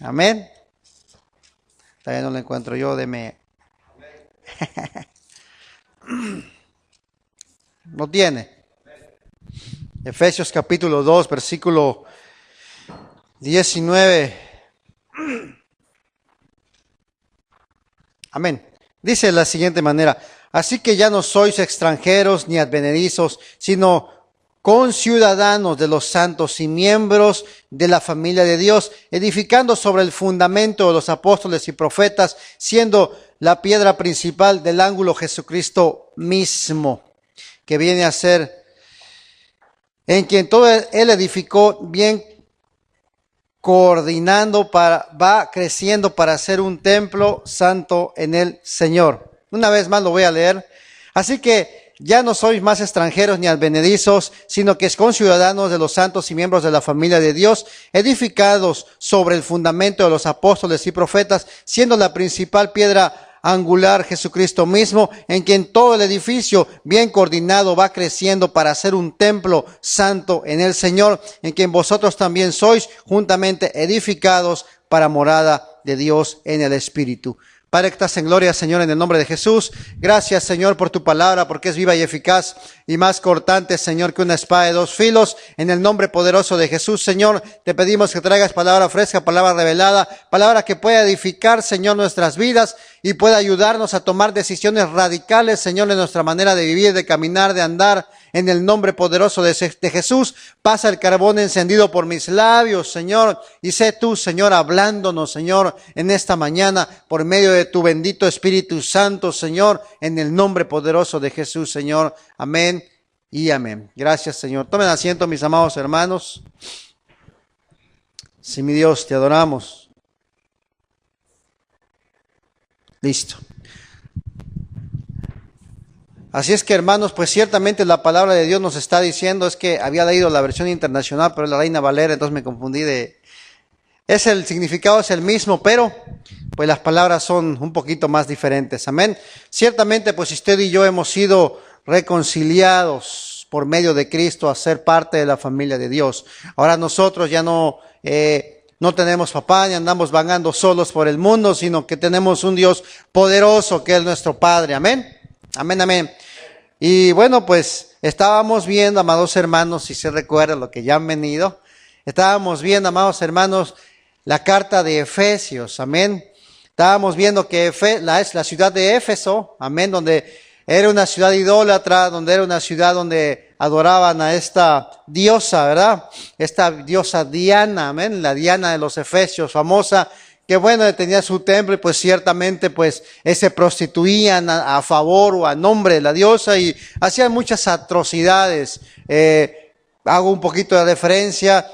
Amén. Todavía no lo encuentro yo, deme. ¿Lo tiene? Efesios capítulo 2, versículo 19. Amén. Dice de la siguiente manera: así que ya no sois extranjeros ni advenedizos, sino conciudadanos de los santos y miembros de la familia de Dios, edificando sobre el fundamento de los apóstoles y profetas, siendo la piedra principal del ángulo Jesucristo mismo, que viene a ser, en quien todo él edificó bien, coordinando va creciendo para ser un templo santo en el Señor. Una vez más lo voy a leer. Así que ya no sois más extranjeros ni advenedizos, sino que es conciudadanos de los santos y miembros de la familia de Dios, edificados sobre el fundamento de los apóstoles y profetas, siendo la principal piedra angular Jesucristo mismo, en quien todo el edificio bien coordinado va creciendo para ser un templo santo en el Señor, en quien vosotros también sois juntamente edificados para morada de Dios en el Espíritu. Padre, que estás en gloria, Señor, en el nombre de Jesús. Gracias, Señor, por tu palabra, porque es viva y eficaz y más cortante, Señor, que una espada de dos filos. En el nombre poderoso de Jesús, Señor, te pedimos que traigas palabra fresca, palabra revelada, palabra que pueda edificar, Señor, nuestras vidas y pueda ayudarnos a tomar decisiones radicales, Señor, en nuestra manera de vivir, de caminar, de andar. En el nombre poderoso de Jesús, pasa el carbón encendido por mis labios, Señor, y sé tú, Señor, hablándonos, Señor, en esta mañana, por medio de tu bendito Espíritu Santo, Señor, en el nombre poderoso de Jesús, Señor. Amén y amén. Gracias, Señor. Tomen asiento, mis amados hermanos. Sí, mi Dios, te adoramos. Listo. Así es que, hermanos, pues ciertamente la palabra de Dios nos está diciendo, es que había leído la versión internacional, pero es la Reina Valera, entonces me confundí el significado es el mismo, pero pues las palabras son un poquito más diferentes. Amén. Ciertamente, pues usted y yo hemos sido reconciliados por medio de Cristo a ser parte de la familia de Dios. Ahora nosotros ya no tenemos papá, ni andamos vagando solos por el mundo, sino que tenemos un Dios poderoso que es nuestro Padre. Amén. Amén, amén. Y bueno, pues estábamos viendo, amados hermanos, si se recuerdan lo que ya han venido, estábamos viendo, amados hermanos, la carta de Efesios, amén. Estábamos viendo que es la ciudad de Éfeso, amén, donde era una ciudad idólatra, donde era una ciudad donde adoraban a esta diosa, ¿verdad? Esta diosa Diana, amén, la Diana de los Efesios, famosa, que bueno, tenía su templo y pues ciertamente pues se prostituían a favor o a nombre de la diosa y hacían muchas atrocidades. Hago un poquito de referencia,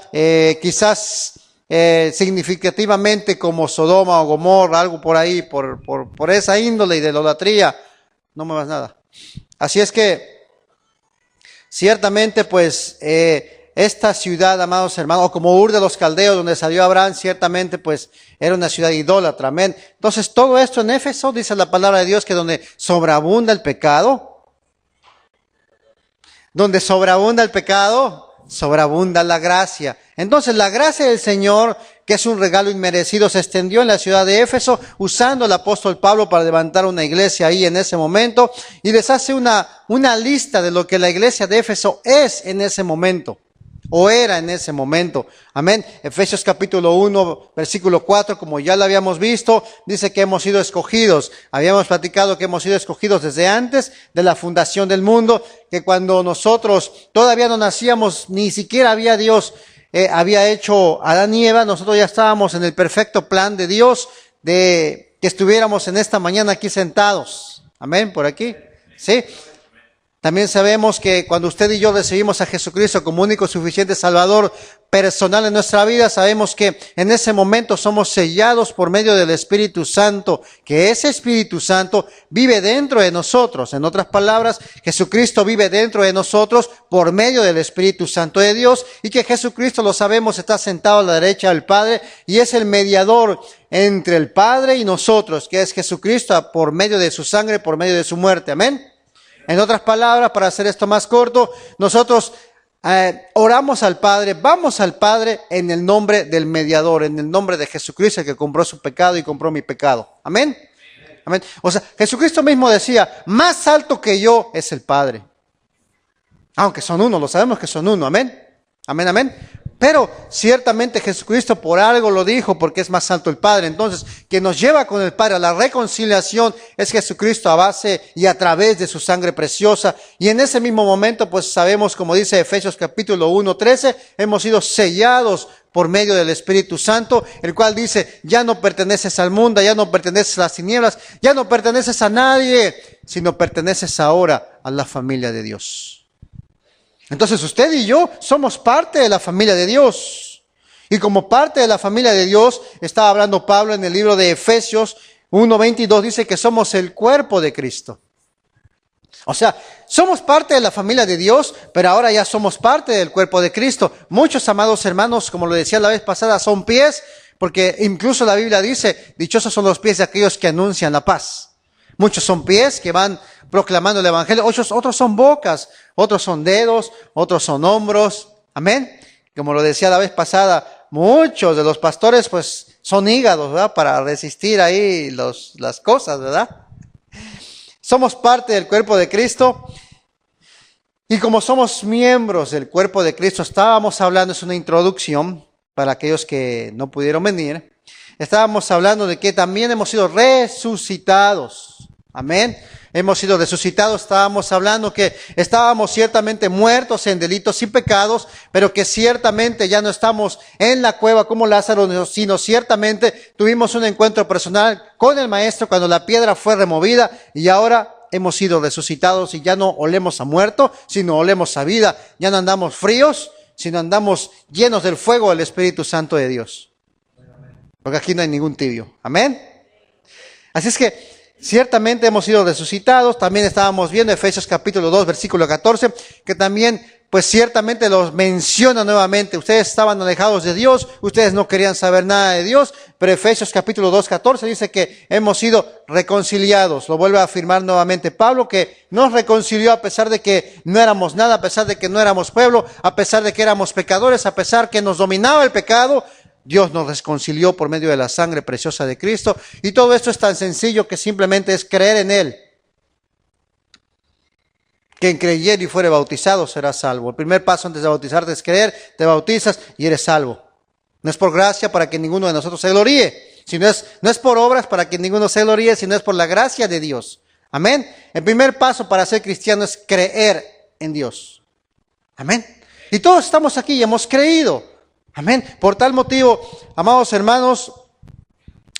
quizás significativamente como Sodoma o Gomorra, algo por ahí, por esa índole y de idolatría. No me vas nada. Así es que ciertamente pues esta ciudad, amados hermanos, o como Ur de los Caldeos, donde salió Abraham, ciertamente pues era una ciudad idólatra, amén. Entonces todo esto en Éfeso, dice la palabra de Dios, que donde sobreabunda el pecado, sobreabunda la gracia. Entonces la gracia del Señor, que es un regalo inmerecido, se extendió en la ciudad de Éfeso, usando el apóstol Pablo para levantar una iglesia ahí en ese momento, y les hace una lista de lo que la iglesia de Éfeso es en ese momento, o era en ese momento. Amén. Efesios capítulo 1, versículo 4, como ya lo habíamos visto, dice que hemos sido escogidos. Habíamos platicado que hemos sido escogidos desde antes de la fundación del mundo, que cuando nosotros todavía no nacíamos, ni siquiera había Dios, había hecho Adán y Eva, nosotros ya estábamos en el perfecto plan de Dios, de que estuviéramos en esta mañana aquí sentados. Amén, por aquí. Sí. También sabemos que cuando usted y yo recibimos a Jesucristo como único y suficiente Salvador personal en nuestra vida, sabemos que en ese momento somos sellados por medio del Espíritu Santo, que ese Espíritu Santo vive dentro de nosotros. En otras palabras, Jesucristo vive dentro de nosotros por medio del Espíritu Santo de Dios, y que Jesucristo, lo sabemos, está sentado a la derecha del Padre y es el mediador entre el Padre y nosotros, que es Jesucristo por medio de su sangre, por medio de su muerte. Amén. En otras palabras, para hacer esto más corto, nosotros oramos al Padre, vamos al Padre en el nombre del mediador, en el nombre de Jesucristo que compró su pecado y compró mi pecado. Amén. Amén. O sea, Jesucristo mismo decía, más alto que yo es el Padre. Aunque son uno, lo sabemos que son uno. Amén. Amén, amén. Pero ciertamente Jesucristo por algo lo dijo, porque es más alto el Padre. Entonces, quien nos lleva con el Padre a la reconciliación es Jesucristo a base y a través de su sangre preciosa. Y en ese mismo momento, pues sabemos, como dice Efesios capítulo 1:13, hemos sido sellados por medio del Espíritu Santo, el cual dice, ya no perteneces al mundo, ya no perteneces a las tinieblas, ya no perteneces a nadie, sino perteneces ahora a la familia de Dios. Entonces usted y yo somos parte de la familia de Dios. Y como parte de la familia de Dios, estaba hablando Pablo en el libro de Efesios 1:22, dice que somos el cuerpo de Cristo. O sea, somos parte de la familia de Dios, pero ahora ya somos parte del cuerpo de Cristo. Muchos, amados hermanos, como lo decía la vez pasada, son pies, porque incluso la Biblia dice, dichosos son los pies de aquellos que anuncian la paz. Muchos son pies que van proclamando el evangelio, otros son bocas, otros son dedos, otros son hombros. Amén. Como lo decía la vez pasada, muchos de los pastores pues son hígados, ¿verdad? Para resistir ahí las cosas, ¿verdad? Somos parte del cuerpo de Cristo y como somos miembros del cuerpo de Cristo, estábamos hablando, es una introducción para aquellos que no pudieron venir, estábamos hablando de que también hemos sido resucitados. Amén. Hemos sido resucitados, estábamos hablando que estábamos ciertamente muertos en delitos y pecados, pero que ciertamente ya no estamos en la cueva como Lázaro, sino ciertamente tuvimos un encuentro personal con el Maestro cuando la piedra fue removida y ahora hemos sido resucitados y ya no olemos a muerto, sino olemos a vida. Ya no andamos fríos, sino andamos llenos del fuego del Espíritu Santo de Dios. Porque aquí no hay ningún tibio. Amén. Así es que ciertamente hemos sido resucitados. También estábamos viendo Efesios capítulo 2, versículo 14, que también, pues ciertamente los menciona nuevamente. Ustedes estaban alejados de Dios, ustedes no querían saber nada de Dios, pero Efesios capítulo 2, 14 dice que hemos sido reconciliados. Lo vuelve a afirmar nuevamente Pablo, que nos reconcilió a pesar de que no éramos nada, a pesar de que no éramos pueblo, a pesar de que éramos pecadores, a pesar que nos dominaba el pecado. Dios nos reconcilió por medio de la sangre preciosa de Cristo. Y todo esto es tan sencillo que simplemente es creer en Él. Quien creyere y fuere bautizado será salvo. El primer paso antes de bautizarte es creer, te bautizas y eres salvo. No es por gracia para que ninguno de nosotros se gloríe. No es por obras para que ninguno se gloríe, sino es por la gracia de Dios. Amén. El primer paso para ser cristiano es creer en Dios. Amén. Y todos estamos aquí y hemos creído. Amén. Por tal motivo, amados hermanos,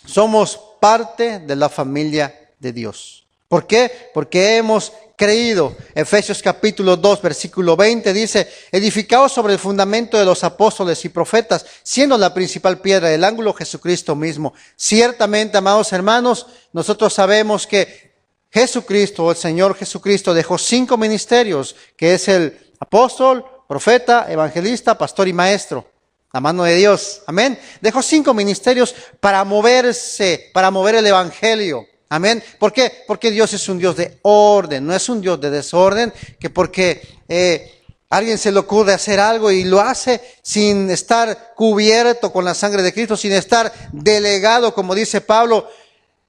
somos parte de la familia de Dios. ¿Por qué? Porque hemos creído. Efesios capítulo 2, versículo 20 dice, edificados sobre el fundamento de los apóstoles y profetas, siendo la principal piedra del ángulo Jesucristo mismo. Ciertamente, amados hermanos, nosotros sabemos que Jesucristo, el Señor Jesucristo, dejó 5 ministerios, que es el apóstol, profeta, evangelista, pastor y maestro. La mano de Dios, amén. Dejó 5 ministerios para moverse, para mover el evangelio, amén. ¿Por qué? Porque Dios es un Dios de orden, no es un Dios de desorden, que porque alguien se le ocurre hacer algo y lo hace sin estar cubierto con la sangre de Cristo, sin estar delegado, como dice Pablo,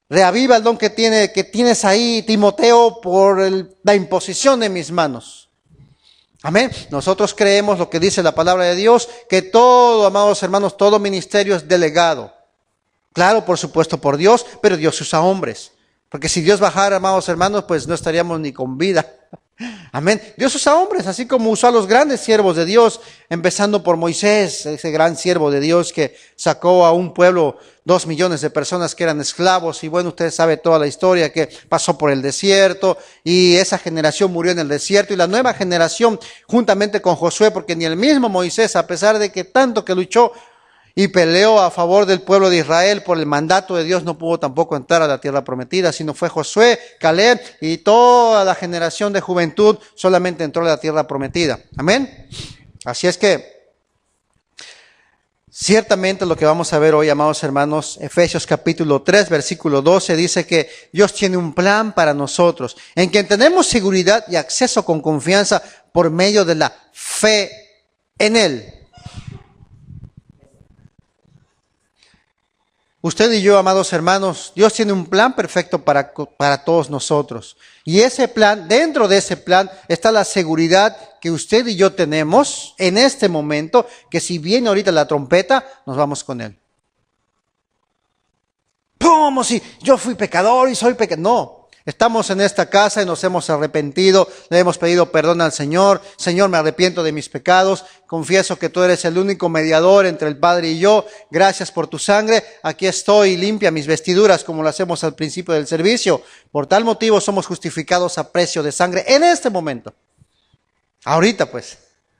reaviva el don que tienes ahí, Timoteo, por la imposición de mis manos. Amén. Nosotros creemos lo que dice la palabra de Dios, que todo, amados hermanos, todo ministerio es delegado. Claro, por supuesto, por Dios, pero Dios usa hombres. Porque si Dios bajara, amados hermanos, pues no estaríamos ni con vida. Amén. Dios usa hombres, así como usó a los grandes siervos de Dios, empezando por Moisés, ese gran siervo de Dios que sacó a un pueblo, 2 millones de personas que eran esclavos. Y bueno, usted sabe toda la historia, que pasó por el desierto y esa generación murió en el desierto. Y la nueva generación, juntamente con Josué, porque ni el mismo Moisés, a pesar de que tanto que luchó y peleó a favor del pueblo de Israel por el mandato de Dios, no pudo tampoco entrar a la tierra prometida, sino fue Josué, Caleb y toda la generación de juventud solamente entró a la tierra prometida. Amén. Así es que ciertamente lo que vamos a ver hoy, amados hermanos, Efesios capítulo 3, versículo 12, dice que Dios tiene un plan para nosotros, en quien tenemos seguridad y acceso con confianza por medio de la fe en Él. Usted y yo, amados hermanos, Dios tiene un plan perfecto para todos nosotros. Y ese plan, dentro de ese plan, está la seguridad que usted y yo tenemos en este momento, que si viene ahorita la trompeta, nos vamos con Él. ¿Cómo si yo fui pecador y soy pecador? No. Estamos en esta casa y nos hemos arrepentido, le hemos pedido perdón al Señor. Señor, me arrepiento de mis pecados, confieso que tú eres el único mediador entre el Padre y yo. Gracias por tu sangre, aquí estoy, limpia mis vestiduras como lo hacemos al principio del servicio. Por tal motivo somos justificados a precio de sangre en este momento. Ahorita pues,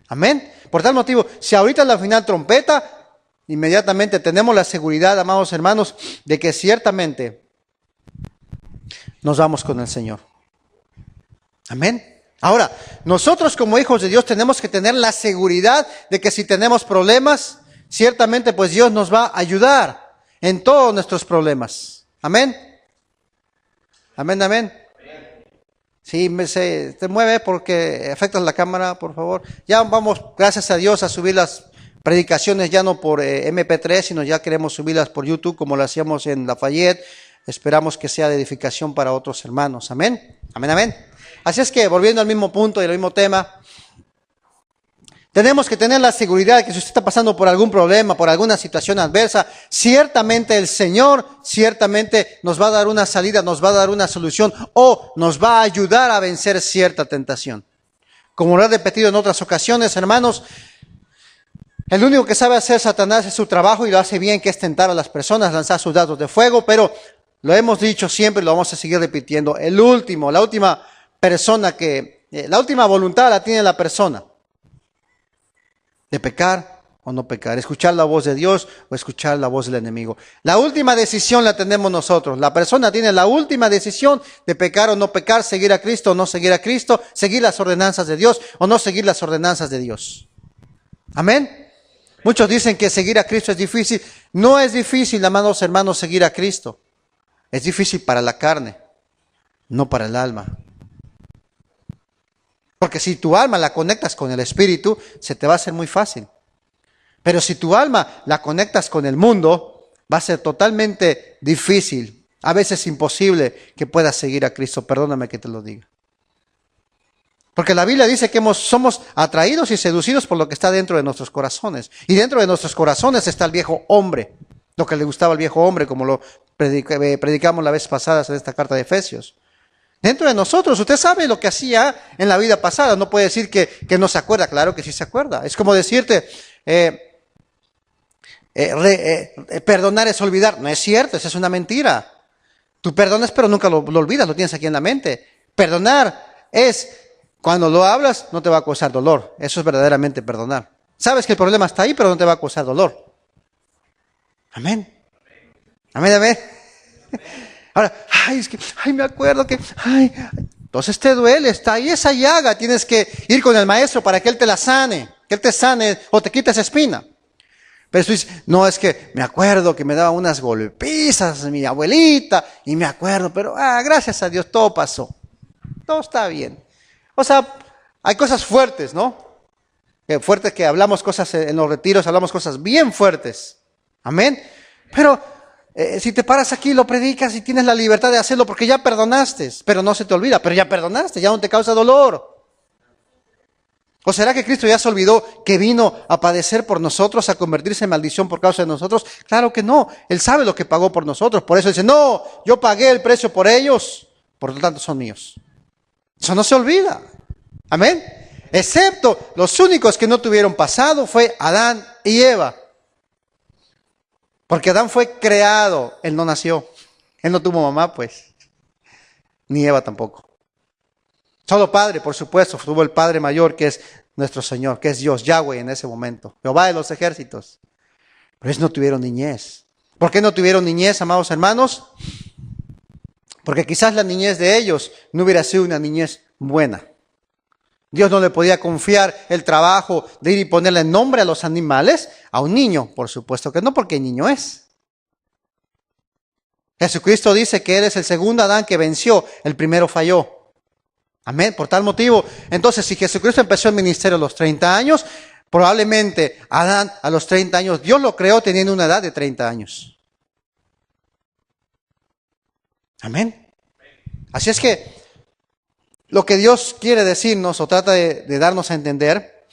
amén. Por tal motivo, si ahorita es la final trompeta, inmediatamente tenemos la seguridad, amados hermanos, de que ciertamente nos vamos con el Señor. Amén. Ahora, nosotros como hijos de Dios tenemos que tener la seguridad de que si tenemos problemas, ciertamente pues Dios nos va a ayudar en todos nuestros problemas. Amén. Amén, amén. Sí, te mueve porque afectas la cámara, por favor. Ya vamos, gracias a Dios, a subir las predicaciones ya no por MP3, sino ya queremos subirlas por YouTube como lo hacíamos en Lafayette. Esperamos que sea de edificación para otros hermanos. Amén. Amén, amén. Así es que, volviendo al mismo punto y al mismo tema, tenemos que tener la seguridad de que si usted está pasando por algún problema, por alguna situación adversa, ciertamente el Señor, ciertamente nos va a dar una salida, nos va a dar una solución o nos va a ayudar a vencer cierta tentación. Como lo he repetido en otras ocasiones, hermanos, el único que sabe hacer Satanás es su trabajo y lo hace bien, que es tentar a las personas, lanzar sus dardos de fuego, pero lo hemos dicho siempre y lo vamos a seguir repitiendo. La última persona la última voluntad la tiene la persona. De pecar o no pecar, escuchar la voz de Dios o escuchar la voz del enemigo. La última decisión la tenemos nosotros. La persona tiene la última decisión de pecar o no pecar, seguir a Cristo o no seguir a Cristo, seguir las ordenanzas de Dios o no seguir las ordenanzas de Dios. Amén. Muchos dicen que seguir a Cristo es difícil. No es difícil, amados hermanos, seguir a Cristo. Es difícil para la carne, no para el alma. Porque si tu alma la conectas con el Espíritu, se te va a hacer muy fácil. Pero si tu alma la conectas con el mundo, va a ser totalmente difícil, a veces imposible que puedas seguir a Cristo. Perdóname que te lo diga. Porque la Biblia dice que somos atraídos y seducidos por lo que está dentro de nuestros corazones. Y dentro de nuestros corazones está el viejo hombre. Lo que le gustaba al viejo hombre, como lo predicamos la vez pasada en esta carta de Efesios. Dentro de nosotros, usted sabe lo que hacía en la vida pasada. No puede decir que no se acuerda. Claro que sí se acuerda. Es como decirte, perdonar es olvidar. No es cierto, esa es una mentira. Tú perdonas, pero nunca lo olvidas, lo tienes aquí en la mente. Perdonar es, cuando lo hablas, no te va a causar dolor. Eso es verdaderamente perdonar. Sabes que el problema está ahí, pero no te va a causar dolor. Amén. Amén, amén. Ahora, me acuerdo que, entonces te duele, está ahí esa llaga, tienes que ir con el maestro para que él te la sane, que él te sane o te quite esa espina. Pero tú dices, no, es que me acuerdo que me daba unas golpizas mi abuelita, y me acuerdo, pero gracias a Dios todo pasó, todo está bien. O sea, hay cosas fuertes, ¿no? Fuertes que hablamos cosas en los retiros, hablamos cosas bien fuertes. Amén. Pero si te paras aquí, lo predicas y tienes la libertad de hacerlo porque ya perdonaste, pero no se te olvida, pero ya perdonaste, ya no te causa dolor. ¿O será que Cristo ya se olvidó que vino a padecer por nosotros, a convertirse en maldición por causa de nosotros? Claro que no, Él sabe lo que pagó por nosotros, por eso dice, no, yo pagué el precio por ellos, por lo tanto son míos. Eso no se olvida, amén. Excepto los únicos que no tuvieron pasado fue Adán y Eva. Porque Adán fue creado, él no nació, él no tuvo mamá pues, ni Eva tampoco. Solo padre, por supuesto, tuvo el Padre mayor que es nuestro Señor, que es Dios, Yahweh en ese momento, Jehová de los ejércitos. Pero ellos no tuvieron niñez. ¿Por qué no tuvieron niñez, amados hermanos? Porque quizás la niñez de ellos no hubiera sido una niñez buena. Dios no le podía confiar el trabajo de ir y ponerle nombre a los animales a un niño. Por supuesto que no, porque el niño es. Jesucristo dice que Él es el segundo Adán que venció, el primero falló. Amén, por tal motivo. Entonces, si Jesucristo empezó el ministerio a los 30 años, Probablemente Adán a los 30 años, Dios lo creó teniendo una edad de 30 años. Amén. Así es que lo que Dios quiere decirnos o trata de darnos a entender,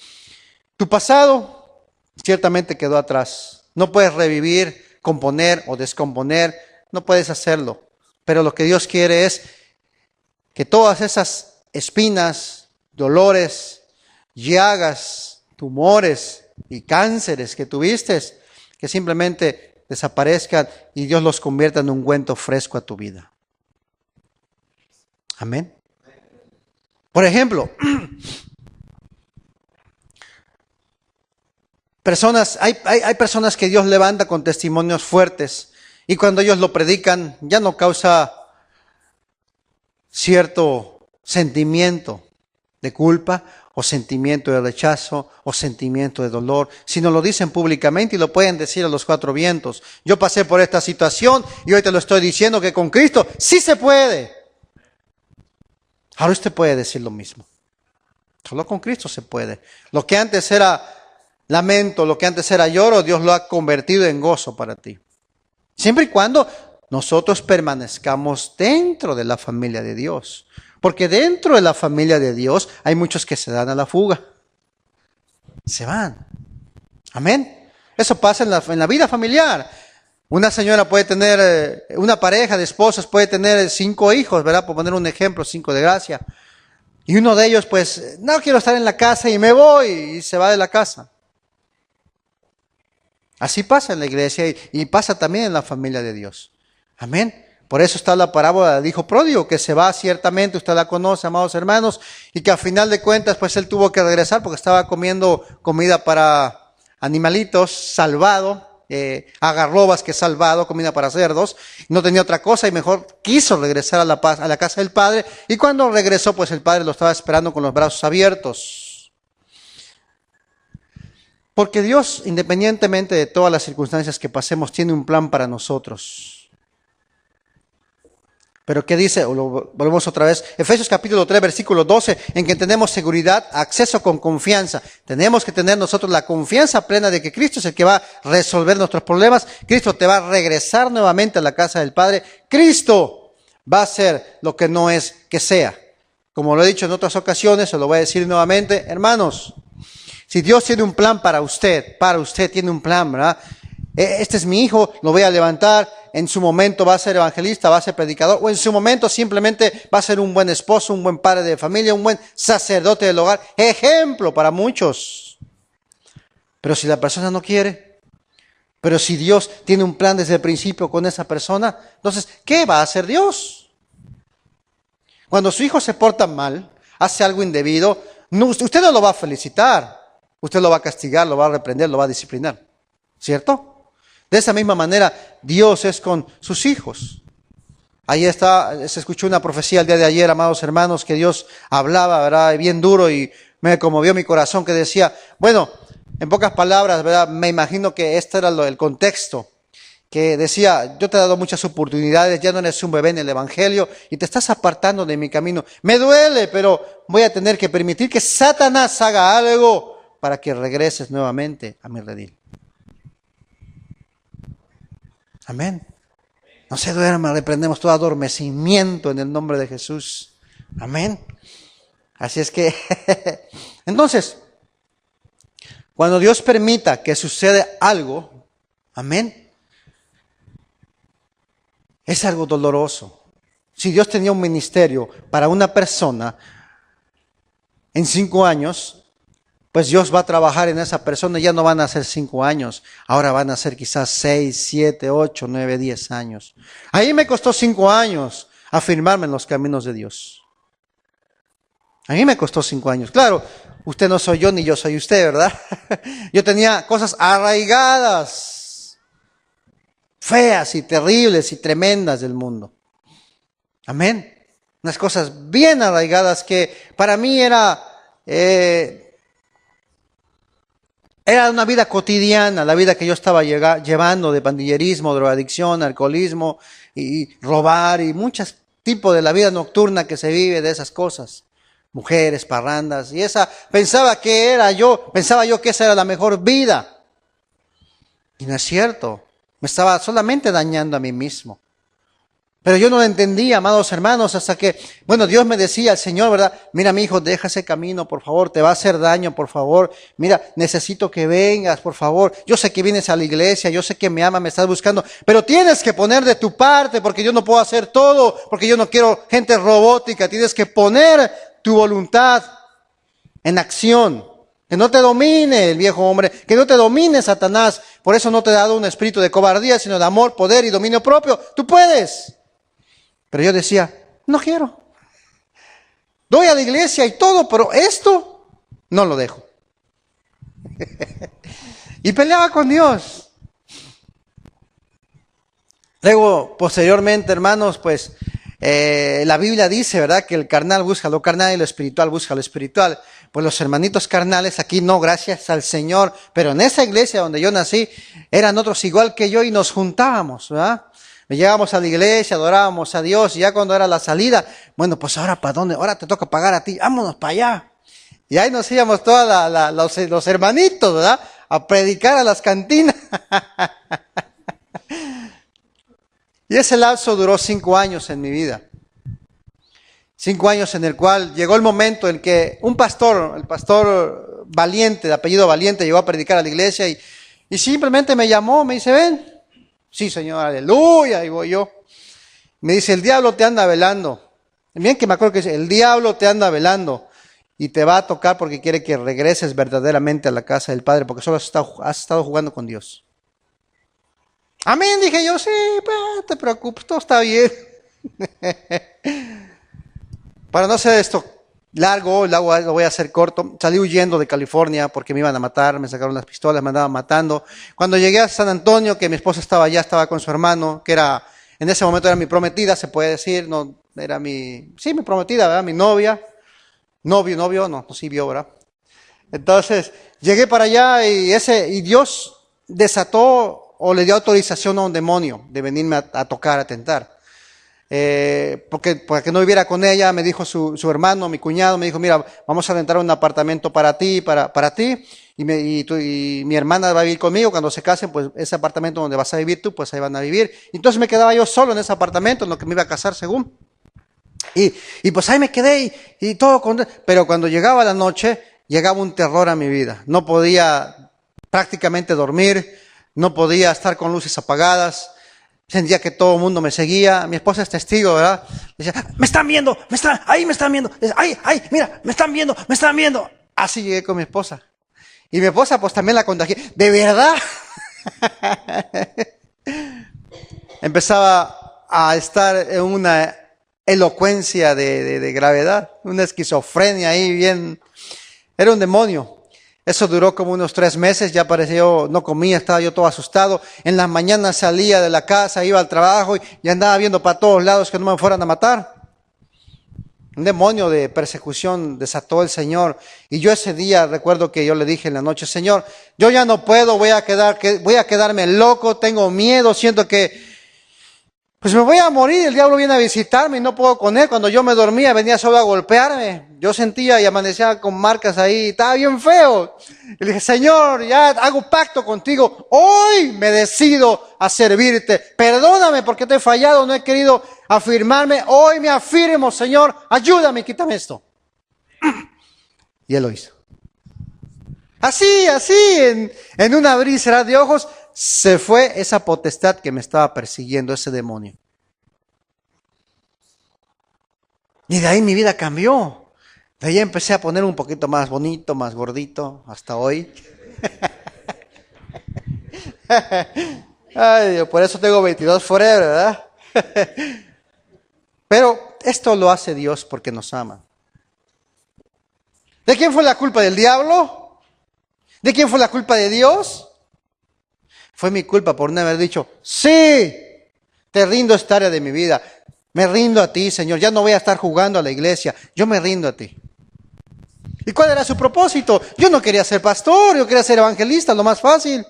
tu pasado ciertamente quedó atrás. No puedes revivir, componer o descomponer, no puedes hacerlo. Pero lo que Dios quiere es que todas esas espinas, dolores, llagas, tumores y cánceres que tuviste, que simplemente desaparezcan y Dios los convierta en un ungüento fresco a tu vida. Amén. Por ejemplo, hay personas que Dios levanta con testimonios fuertes y cuando ellos lo predican ya no causa cierto sentimiento de culpa o sentimiento de rechazo o sentimiento de dolor, sino lo dicen públicamente y lo pueden decir a los cuatro vientos. Yo pasé por esta situación y hoy te lo estoy diciendo que con Cristo sí se puede. Ahora usted puede decir lo mismo. Solo con Cristo se puede. Lo que antes era lamento, lo que antes era lloro, Dios lo ha convertido en gozo para ti. Siempre y cuando nosotros permanezcamos dentro de la familia de Dios. Porque dentro de la familia de Dios hay muchos que se dan a la fuga. Se van. Amén. Eso pasa en la vida familiar. Una señora puede tener, una pareja de esposos puede tener 5 hijos, ¿verdad? Por poner un ejemplo, 5 de gracia. Y uno de ellos, pues, no quiero estar en la casa y me voy y se va de la casa. Así pasa en la iglesia y pasa también en la familia de Dios. Amén. Por eso está la parábola del hijo pródigo, que se va ciertamente, usted la conoce, amados hermanos, y que a final de cuentas, pues él tuvo que regresar porque estaba comiendo comida para animalitos, salvado. Agarrobas que salvado, comida para cerdos, no tenía otra cosa y mejor quiso regresar a la casa del padre, y cuando regresó pues el padre lo estaba esperando con los brazos abiertos. Porque Dios, independientemente de todas las circunstancias que pasemos, tiene un plan para nosotros. Pero ¿qué dice? Volvemos otra vez. Efesios capítulo 3, versículo 12, en que tenemos seguridad, acceso con confianza. Tenemos que tener nosotros la confianza plena de que Cristo es el que va a resolver nuestros problemas. Cristo te va a regresar nuevamente a la casa del Padre. Cristo va a hacer lo que no es que sea. Como lo he dicho en otras ocasiones, se lo voy a decir nuevamente. Hermanos, si Dios tiene un plan para usted tiene un plan, ¿verdad? Este es mi hijo, lo voy a levantar. En su momento va a ser evangelista, va a ser predicador, o en su momento simplemente va a ser un buen esposo, un buen padre de familia, un buen sacerdote del hogar, ejemplo para muchos. Pero si la persona no quiere, pero si Dios tiene un plan desde el principio con esa persona, entonces, ¿qué va a hacer Dios? Cuando su hijo se porta mal, hace algo indebido, usted no lo va a felicitar, usted lo va a castigar, lo va a reprender, lo va a disciplinar, ¿cierto? De esa misma manera, Dios es con sus hijos. Ahí está, se escuchó una profecía el día de ayer, amados hermanos, que Dios hablaba, ¿verdad? Bien duro, y me conmovió mi corazón, que decía, bueno, en pocas palabras, ¿verdad? Me imagino que este era el contexto, que decía, yo te he dado muchas oportunidades, ya no eres un bebé en el evangelio y te estás apartando de mi camino. Me duele, pero voy a tener que permitir que Satanás haga algo para que regreses nuevamente a mi redil. Amén. No se duerma, reprendemos todo adormecimiento en el nombre de Jesús. Amén. Así es que, entonces, cuando Dios permita que suceda algo, amén, es algo doloroso. Si Dios tenía un ministerio para una persona en 5 años, pues Dios va a trabajar en esa persona y ya no van a ser 5 años. Ahora van a ser quizás 6, 7, 8, 9, 10 años. Ahí me costó 5 años afirmarme en los caminos de Dios. A mí me costó 5 años. Claro, usted no soy yo ni yo soy usted, ¿verdad? Yo tenía cosas arraigadas, feas y terribles y tremendas del mundo. Amén. Unas cosas bien arraigadas que para mí era una vida cotidiana, la vida que yo estaba llevando de pandillerismo, drogadicción, alcoholismo y robar y muchos tipos de la vida nocturna que se vive de esas cosas. mujeres, parrandas, y pensaba yo que esa era la mejor vida. Y no es cierto, me estaba solamente dañando a mí mismo. Pero yo no lo entendía, amados hermanos, hasta que, Dios me decía, el Señor, ¿verdad? Mira, mi hijo, deja ese camino, por favor, te va a hacer daño, por favor. Mira, necesito que vengas, por favor. Yo sé que vienes a la iglesia, yo sé que me amas, me estás buscando, pero tienes que poner de tu parte, porque yo no puedo hacer todo, porque yo no quiero gente robótica. Tienes que poner tu voluntad en acción. Que no te domine el viejo hombre, que no te domine Satanás. Por eso no te he dado un espíritu de cobardía, sino de amor, poder y dominio propio. Tú puedes. Pero yo decía, no quiero. Doy a la iglesia y todo, pero esto no lo dejo. Y peleaba con Dios. Luego, posteriormente, hermanos, pues la Biblia dice, ¿verdad?, que el carnal busca lo carnal y lo espiritual busca lo espiritual. Pues los hermanitos carnales aquí no, gracias al Señor, pero en esa iglesia donde yo nací, eran otros igual que yo y nos juntábamos, ¿verdad? Llegábamos a la iglesia, adorábamos a Dios, y ya cuando era la salida, pues ahora ¿para dónde? Ahora te toca pagar a ti, vámonos para allá. Y ahí nos íbamos todos los hermanitos, ¿verdad?, a predicar a las cantinas. Y ese lapso duró 5 años en mi vida. 5 años en el cual llegó el momento en que un pastor, el pastor Valiente, de apellido Valiente, llegó a predicar a la iglesia y simplemente me llamó, me dice, ven. Sí, Señor, aleluya, ahí voy yo. Me dice, el diablo te anda velando. Bien que me acuerdo que dice, el diablo te anda velando y te va a tocar porque quiere que regreses verdaderamente a la casa del Padre, porque solo has estado jugando con Dios. Amén, dije yo, sí, no te preocupes, todo está bien. Para no hacer esto largo, lo voy a hacer corto. Salí huyendo de California porque me iban a matar, me sacaron las pistolas, me andaban matando. Cuando llegué a San Antonio, que mi esposa estaba allá, estaba con su hermano, que en ese momento era mi prometida, se puede decir, no, era mi prometida, ¿verdad? Mi novia. Novio, no, sí vio, ¿verdad? Entonces, llegué para allá y Dios desató o le dio autorización a un demonio de venirme a tocar, a tentar. Porque para que no viviera con ella, me dijo su hermano, mi cuñado, me dijo, mira, vamos a rentar un apartamento para ti, para ti, y mi hermana va a vivir conmigo. Cuando se casen, pues ese apartamento donde vas a vivir tú, pues ahí van a vivir. Entonces me quedaba yo solo en ese apartamento, en lo que me iba a casar según. Y pues ahí me quedé y todo, pero cuando llegaba la noche, llegaba un terror a mi vida. No podía prácticamente dormir, no podía estar con luces apagadas. Sentía que todo el mundo me seguía. Mi esposa es testigo, ¿verdad? Decía, me están viendo, ahí me están viendo. Ay, mira, me están viendo. Así llegué con mi esposa. Y mi esposa pues también la contagié. ¿De verdad? Empezaba a estar en una elocuencia de gravedad. Una esquizofrenia ahí bien. Era un demonio. Eso duró como unos 3 meses, ya pareció, no comía, estaba yo todo asustado. En las mañanas salía de la casa, iba al trabajo y andaba viendo para todos lados que no me fueran a matar. Un demonio de persecución desató el Señor. Y yo ese día recuerdo que yo le dije en la noche, Señor, yo ya no puedo, voy a quedarme loco, tengo miedo, siento que pues me voy a morir, el diablo viene a visitarme y no puedo con él. Cuando yo me dormía venía solo a golpearme. Yo sentía y amanecía con marcas ahí, estaba bien feo. Y le dije, Señor, ya hago pacto contigo, hoy me decido a servirte. Perdóname porque te he fallado, no he querido afirmarme. Hoy me afirmo, Señor, ayúdame, quítame esto. Y él lo hizo. Así, en un abrir y cerrar de ojos, se fue esa potestad que me estaba persiguiendo, ese demonio. Y de ahí mi vida cambió. De ahí empecé a poner un poquito más bonito, más gordito, hasta hoy. Ay, Dios, por eso tengo 22 forever, ¿verdad? Pero esto lo hace Dios porque nos ama. ¿De quién fue la culpa? ¿Del diablo? ¿De quién fue la culpa? ¿De Dios? Fue mi culpa por no haber dicho, sí, te rindo esta área de mi vida. Me rindo a ti, Señor. Ya no voy a estar jugando a la iglesia. Yo me rindo a ti. ¿Y cuál era su propósito? Yo no quería ser pastor, yo quería ser evangelista, lo más fácil.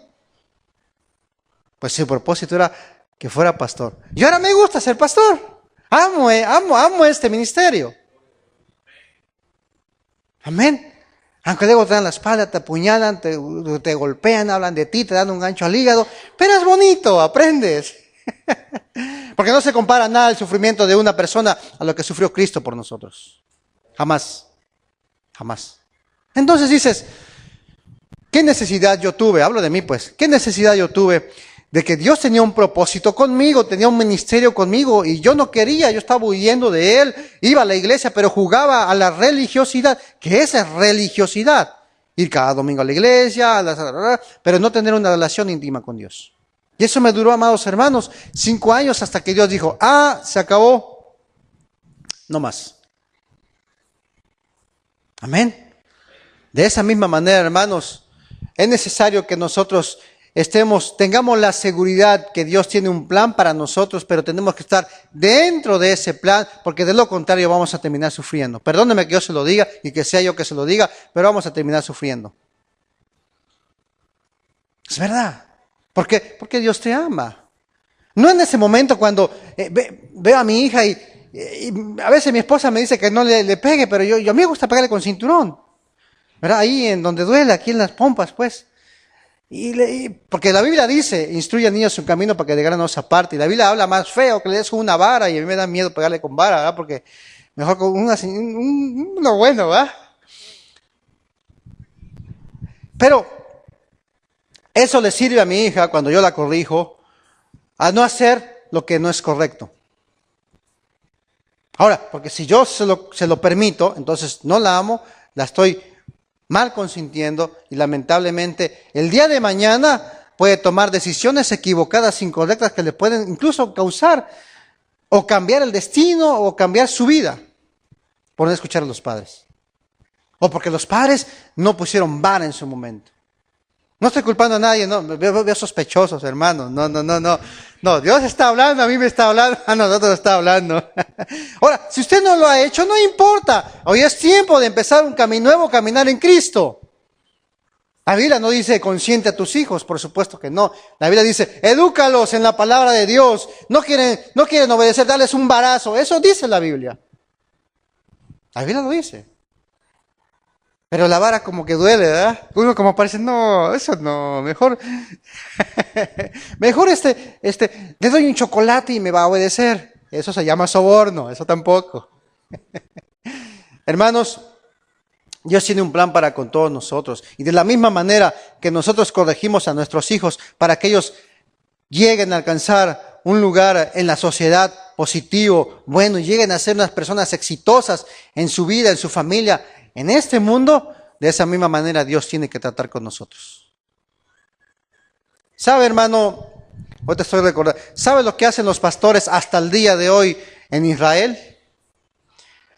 Pues su propósito era que fuera pastor. Y ahora me gusta ser pastor. Amo este ministerio. Amén. Aunque luego te dan la espalda, te apuñalan, te golpean, hablan de ti, te dan un gancho al hígado, pero es bonito, aprendes. Porque no se compara nada el sufrimiento de una persona a lo que sufrió Cristo por nosotros. Jamás, jamás. Entonces dices, ¿qué necesidad yo tuve? Hablo de mí pues. ¿Qué necesidad yo tuve de que Dios tenía un propósito conmigo, tenía un ministerio conmigo y yo no quería, yo estaba huyendo de Él, iba a la iglesia, pero jugaba a la religiosidad? ¿Qué es religiosidad? Ir cada domingo a la iglesia, pero no tener una relación íntima con Dios. Y eso me duró, amados hermanos, 5 años hasta que Dios dijo, se acabó, no más. Amén. De esa misma manera, hermanos, es necesario que nosotros tengamos la seguridad que Dios tiene un plan para nosotros, pero tenemos que estar dentro de ese plan, porque de lo contrario vamos a terminar sufriendo. Perdóneme que yo se lo diga y que sea yo que se lo diga, pero vamos a terminar sufriendo. Es verdad. ¿Por qué? Porque Dios te ama. No en ese momento cuando veo a mi hija y a veces mi esposa me dice que no le pegue, pero a mí me gusta pegarle con cinturón. ¿Verdad? Ahí en donde duele, aquí en las pompas, pues. Porque la Biblia dice, instruye al niño en su camino para que de grande no se aparte. Y la Biblia habla más feo que le des con una vara, y a mí me da miedo pegarle con vara, ¿verdad? Porque mejor con uno bueno, ¿verdad? Pero eso le sirve a mi hija cuando yo la corrijo a no hacer lo que no es correcto. Ahora, porque si yo se lo permito, entonces no la amo, la estoy mal consintiendo y lamentablemente el día de mañana puede tomar decisiones equivocadas, incorrectas, que le pueden incluso causar o cambiar el destino o cambiar su vida por no escuchar a los padres. O porque los padres no pusieron vara en su momento. No estoy culpando a nadie, no, veo sospechosos, hermano. No, Dios está hablando, a mí me está hablando, a nosotros está hablando. Ahora, si usted no lo ha hecho, no importa. Hoy es tiempo de empezar un nuevo caminar en Cristo. La Biblia no dice consiente a tus hijos, por supuesto que no. La Biblia dice, edúcalos en la palabra de Dios. No quieren obedecer, darles un varazo. Eso dice la Biblia. La Biblia lo dice. Pero la vara como que duele, ¿verdad? Uno como parece, no, eso no, mejor le doy un chocolate y me va a obedecer. Eso se llama soborno, eso tampoco. Hermanos, Dios tiene un plan para con todos nosotros. Y de la misma manera que nosotros corregimos a nuestros hijos para que ellos lleguen a alcanzar un lugar en la sociedad positivo, bueno, y lleguen a ser unas personas exitosas en su vida, en su familia, en este mundo, de esa misma manera Dios tiene que tratar con nosotros. ¿Sabe, hermano? Hoy te estoy recordando. ¿Sabe lo que hacen los pastores hasta el día de hoy en Israel?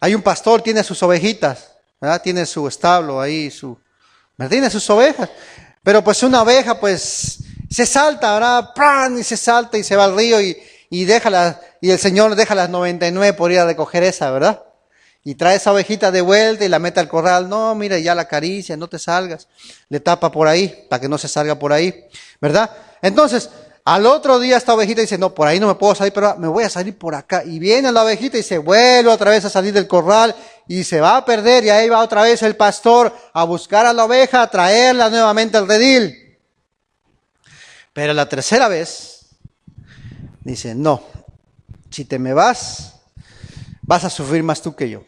Hay un pastor, tiene sus ovejitas, ¿verdad? Tiene su establo ahí, tiene sus ovejas. Pero pues una oveja pues se salta, ¿verdad? ¡Pran! Y se salta y se va al río y el Señor deja las 99 por ir a recoger esa, ¿verdad? Y trae esa ovejita de vuelta y la mete al corral. No, mira, ya la acaricia, no te salgas. Le tapa por ahí, para que no se salga por ahí, ¿verdad? Entonces, al otro día esta ovejita dice, no, por ahí no me puedo salir, pero me voy a salir por acá. Y viene la ovejita y se vuelve otra vez a salir del corral y se va a perder. Y ahí va otra vez el pastor a buscar a la oveja, a traerla nuevamente al redil. Pero la tercera vez, dice, no, si te me vas a sufrir más tú que yo.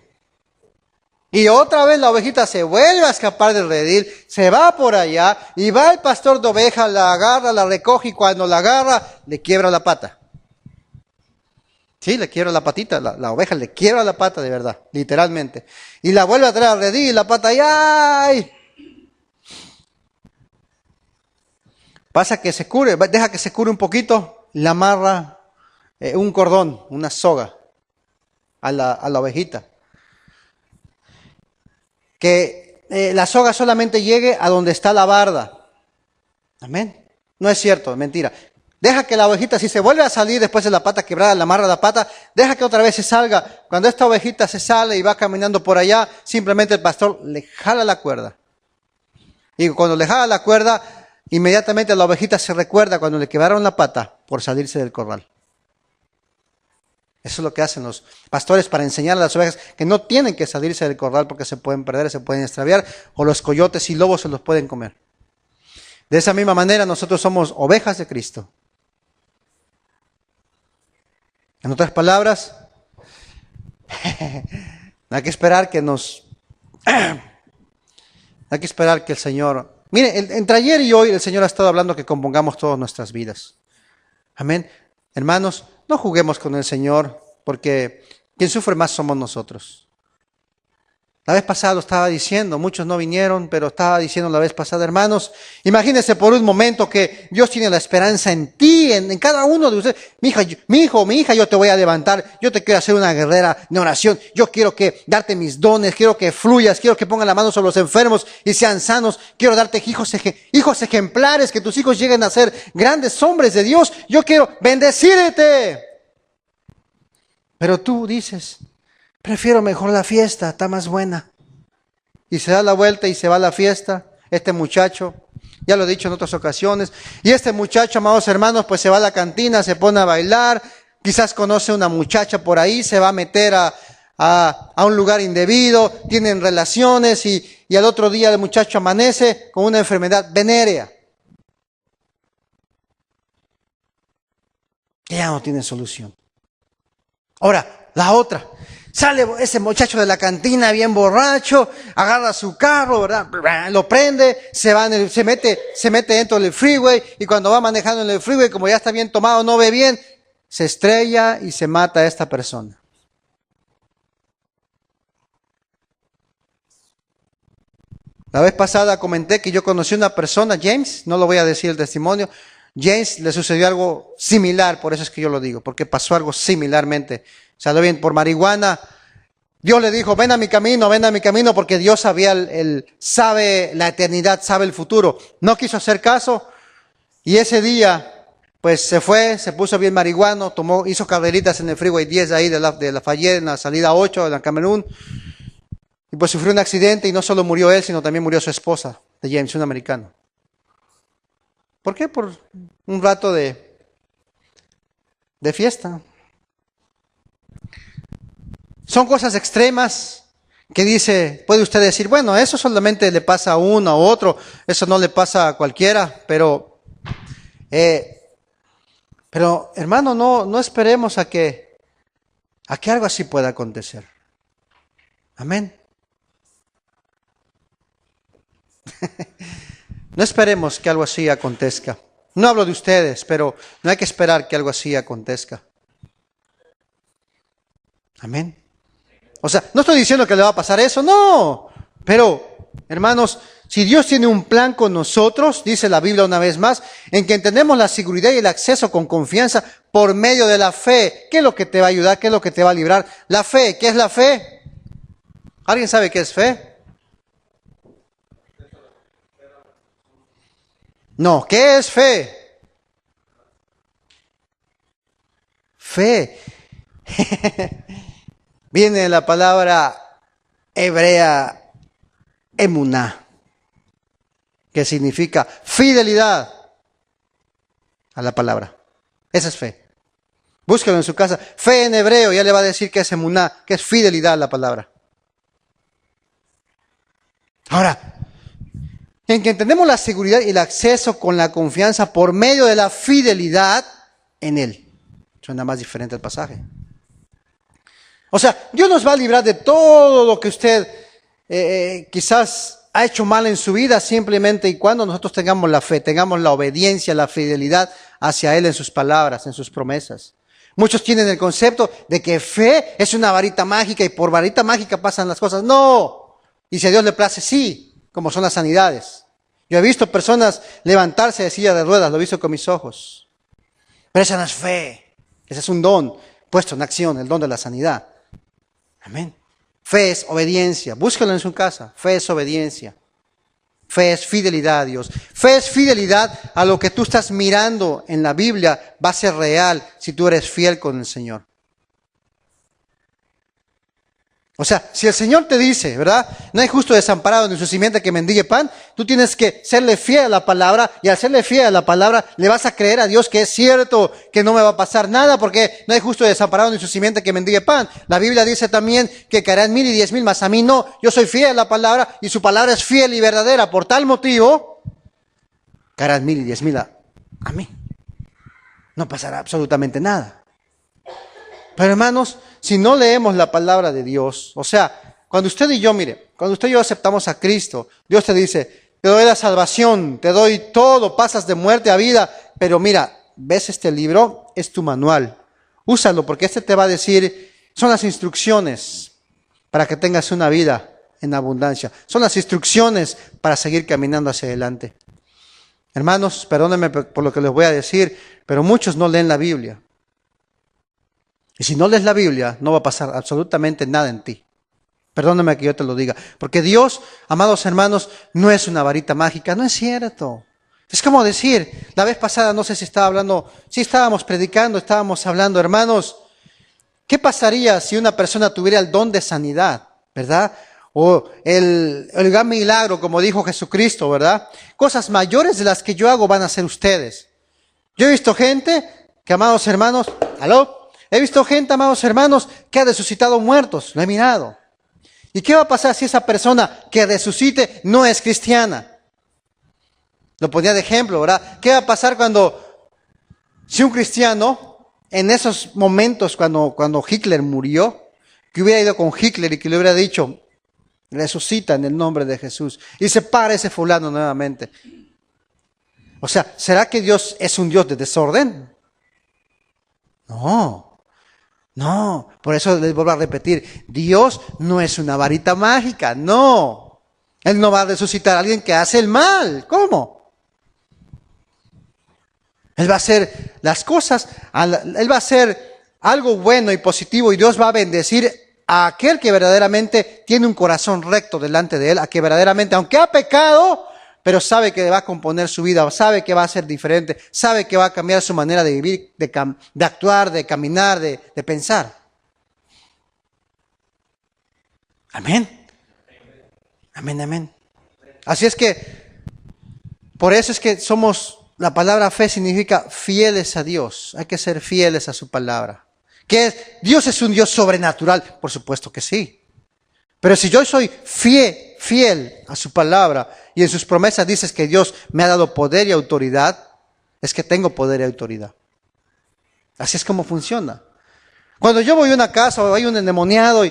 Y otra vez la ovejita se vuelve a escapar del redil, se va por allá y va el pastor de oveja, la agarra, la recoge y cuando la agarra le quiebra la pata. Sí, le quiebra la patita, la oveja le quiebra la pata de verdad, literalmente. Y la vuelve a traer al redil, la pata y ¡ay! Pasa que se cure, deja que se cure un poquito, le amarra un cordón, una soga a la ovejita. Que la soga solamente llegue a donde está la barda. Amén. No es cierto, es mentira. Deja que la ovejita, si se vuelve a salir después de la pata quebrada, le amarra la pata, deja que otra vez se salga. Cuando esta ovejita se sale y va caminando por allá, simplemente el pastor le jala la cuerda. Y cuando le jala la cuerda, inmediatamente la ovejita se recuerda cuando le quebraron la pata por salirse del corral. Eso es lo que hacen los pastores para enseñar a las ovejas que no tienen que salirse del corral porque se pueden perder, se pueden extraviar, o los coyotes y lobos se los pueden comer. De esa misma manera nosotros somos ovejas de Cristo. En otras palabras, no hay que esperar que hay que esperar que el Señor... Mire, entre ayer y hoy el Señor ha estado hablando que compongamos todas nuestras vidas. Amén. Hermanos, no juguemos con el Señor, porque quien sufre más somos nosotros. La vez pasada lo estaba diciendo, muchos no vinieron, pero estaba diciendo la vez pasada, hermanos, imagínense por un momento que Dios tiene la esperanza en ti, en cada uno de ustedes. Mi hija, yo te voy a levantar, yo te quiero hacer una guerrera de oración, yo quiero darte mis dones, quiero que fluyas, quiero que pongan la mano sobre los enfermos y sean sanos, quiero darte hijos ejemplares, que tus hijos lleguen a ser grandes hombres de Dios, yo quiero bendecirte. Pero tú dices, prefiero mejor la fiesta, está más buena. Y se da la vuelta y se va a la fiesta. Este muchacho, ya lo he dicho en otras ocasiones, y este muchacho, amados hermanos, pues se va a la cantina, se pone a bailar, quizás conoce a una muchacha por ahí, se va a meter a un lugar indebido, tienen relaciones y al otro día el muchacho amanece con una enfermedad venérea. Que ya no tiene solución. Ahora, la otra. Sale ese muchacho de la cantina bien borracho, agarra su carro, ¿verdad? Lo prende, se mete dentro del freeway y cuando va manejando en el freeway, como ya está bien tomado, no ve bien, se estrella y se mata a esta persona. La vez pasada comenté que yo conocí una persona, James, no lo voy a decir el testimonio, James le sucedió algo similar, por eso es que yo lo digo, porque pasó algo similarmente. Salió bien por marihuana. Dios le dijo, ven a mi camino, porque Dios sabe la eternidad, sabe el futuro. No quiso hacer caso y ese día, pues se fue, se puso bien marihuano, hizo carreritas en el Freeway 10 ahí de Lafayette, en la salida 8 de la Camerún. Y pues sufrió un accidente y no solo murió él, sino también murió su esposa, de James, un americano. ¿Por qué? Por un rato de fiesta. Son cosas extremas que puede usted decir, bueno, eso solamente le pasa a uno a otro, eso no le pasa a cualquiera, pero hermano, no esperemos a que algo así pueda acontecer. Amén. No esperemos que algo así acontezca. No hablo de ustedes, pero no hay que esperar que algo así acontezca. Amén. O sea, no estoy diciendo que le va a pasar eso, no. Pero, hermanos, si Dios tiene un plan con nosotros, dice la Biblia una vez más, en que tenemos la seguridad y el acceso con confianza por medio de la fe. ¿Qué es lo que te va a ayudar? ¿Qué es lo que te va a librar? La fe. ¿Qué es la fe? ¿Alguien sabe qué es fe? No, ¿qué es fe? Fe. Viene de la palabra hebrea emuná, que significa fidelidad a la palabra. Esa es fe. Búsquelo en su casa. Fe en hebreo, ya le va a decir que es emuná, que es fidelidad a la palabra. Ahora, en que entendemos la seguridad y el acceso con la confianza por medio de la fidelidad en Él. Suena más diferente el pasaje. O sea, Dios nos va a librar de todo lo que usted quizás ha hecho mal en su vida, simplemente y cuando nosotros tengamos la fe, tengamos la obediencia, la fidelidad hacia Él en sus palabras, en sus promesas. Muchos tienen el concepto de que fe es una varita mágica y por varita mágica pasan las cosas. No. Y si a Dios le place, sí, como son las sanidades. Yo he visto personas levantarse de silla de ruedas, lo he visto con mis ojos. Pero esa no es fe. Ese es un don puesto en acción, el don de la sanidad. Amén. Fe es obediencia. Búscalo en su casa. Fe es obediencia. Fe es fidelidad a Dios. Fe es fidelidad a lo que tú estás mirando en la Biblia. Va a ser real si tú eres fiel con el Señor. O sea, si el Señor te dice, ¿verdad? No hay justo desamparado ni su simiente que mendigue pan, tú tienes que serle fiel a la palabra, y al serle fiel a la palabra le vas a creer a Dios que es cierto, que no me va a pasar nada, porque no hay justo desamparado ni su simiente que mendigue pan. La Biblia dice también que caerán 1000 y 10,000, mas a mí no. Yo soy fiel a la palabra y su palabra es fiel y verdadera. Por tal motivo, caerán 1000 y 10,000 a mí. No pasará absolutamente nada. Pero hermanos, si no leemos la palabra de Dios, o sea, cuando usted y yo, mire, cuando usted y yo aceptamos a Cristo, Dios te dice, te doy la salvación, te doy todo, pasas de muerte a vida, pero mira, ¿ves este libro? Es tu manual. Úsalo porque este te va a decir, son las instrucciones para que tengas una vida en abundancia. Son las instrucciones para seguir caminando hacia adelante. Hermanos, perdónenme por lo que les voy a decir, pero muchos no leen la Biblia. Y si no lees la Biblia, no va a pasar absolutamente nada en ti. Perdóname que yo te lo diga. Porque Dios, amados hermanos, no es una varita mágica. No es cierto. Es como decir, la vez pasada, no sé si estaba hablando, si estábamos predicando, estábamos hablando, hermanos, ¿qué pasaría si una persona tuviera el don de sanidad, verdad? O el gran milagro, como dijo Jesucristo, ¿verdad? Cosas mayores de las que yo hago van a ser ustedes. Yo he visto gente que, amados hermanos, ¿aló? He visto gente, amados hermanos, que ha resucitado muertos, lo he mirado. ¿Y qué va a pasar si esa persona que resucite no es cristiana? Lo ponía de ejemplo, ¿verdad? ¿Qué va a pasar si un cristiano, en esos momentos cuando Hitler murió, que hubiera ido con Hitler y que le hubiera dicho, resucita en el nombre de Jesús, y se para ese fulano nuevamente? O sea, ¿será que Dios es un Dios de desorden? No, por eso les vuelvo a repetir, Dios no es una varita mágica, no. Él no va a resucitar a alguien que hace el mal. ¿Cómo? Él va a hacer las cosas, Él va a hacer algo bueno y positivo y Dios va a bendecir a aquel que verdaderamente tiene un corazón recto delante de Él, a que verdaderamente, aunque ha pecado, pero sabe que va a componer su vida, sabe que va a ser diferente, sabe que va a cambiar su manera de vivir, de actuar, de caminar, de pensar. Amén. Amén, amén. Así es que, por eso es que la palabra fe significa fieles a Dios. Hay que ser fieles a su palabra. ¿Dios es un Dios sobrenatural? Por supuesto que sí. Pero si yo soy fiel a su palabra y en sus promesas dices que Dios me ha dado poder y autoridad, es que tengo poder y autoridad. Así es como funciona. Cuando yo voy a una casa o hay un endemoniado,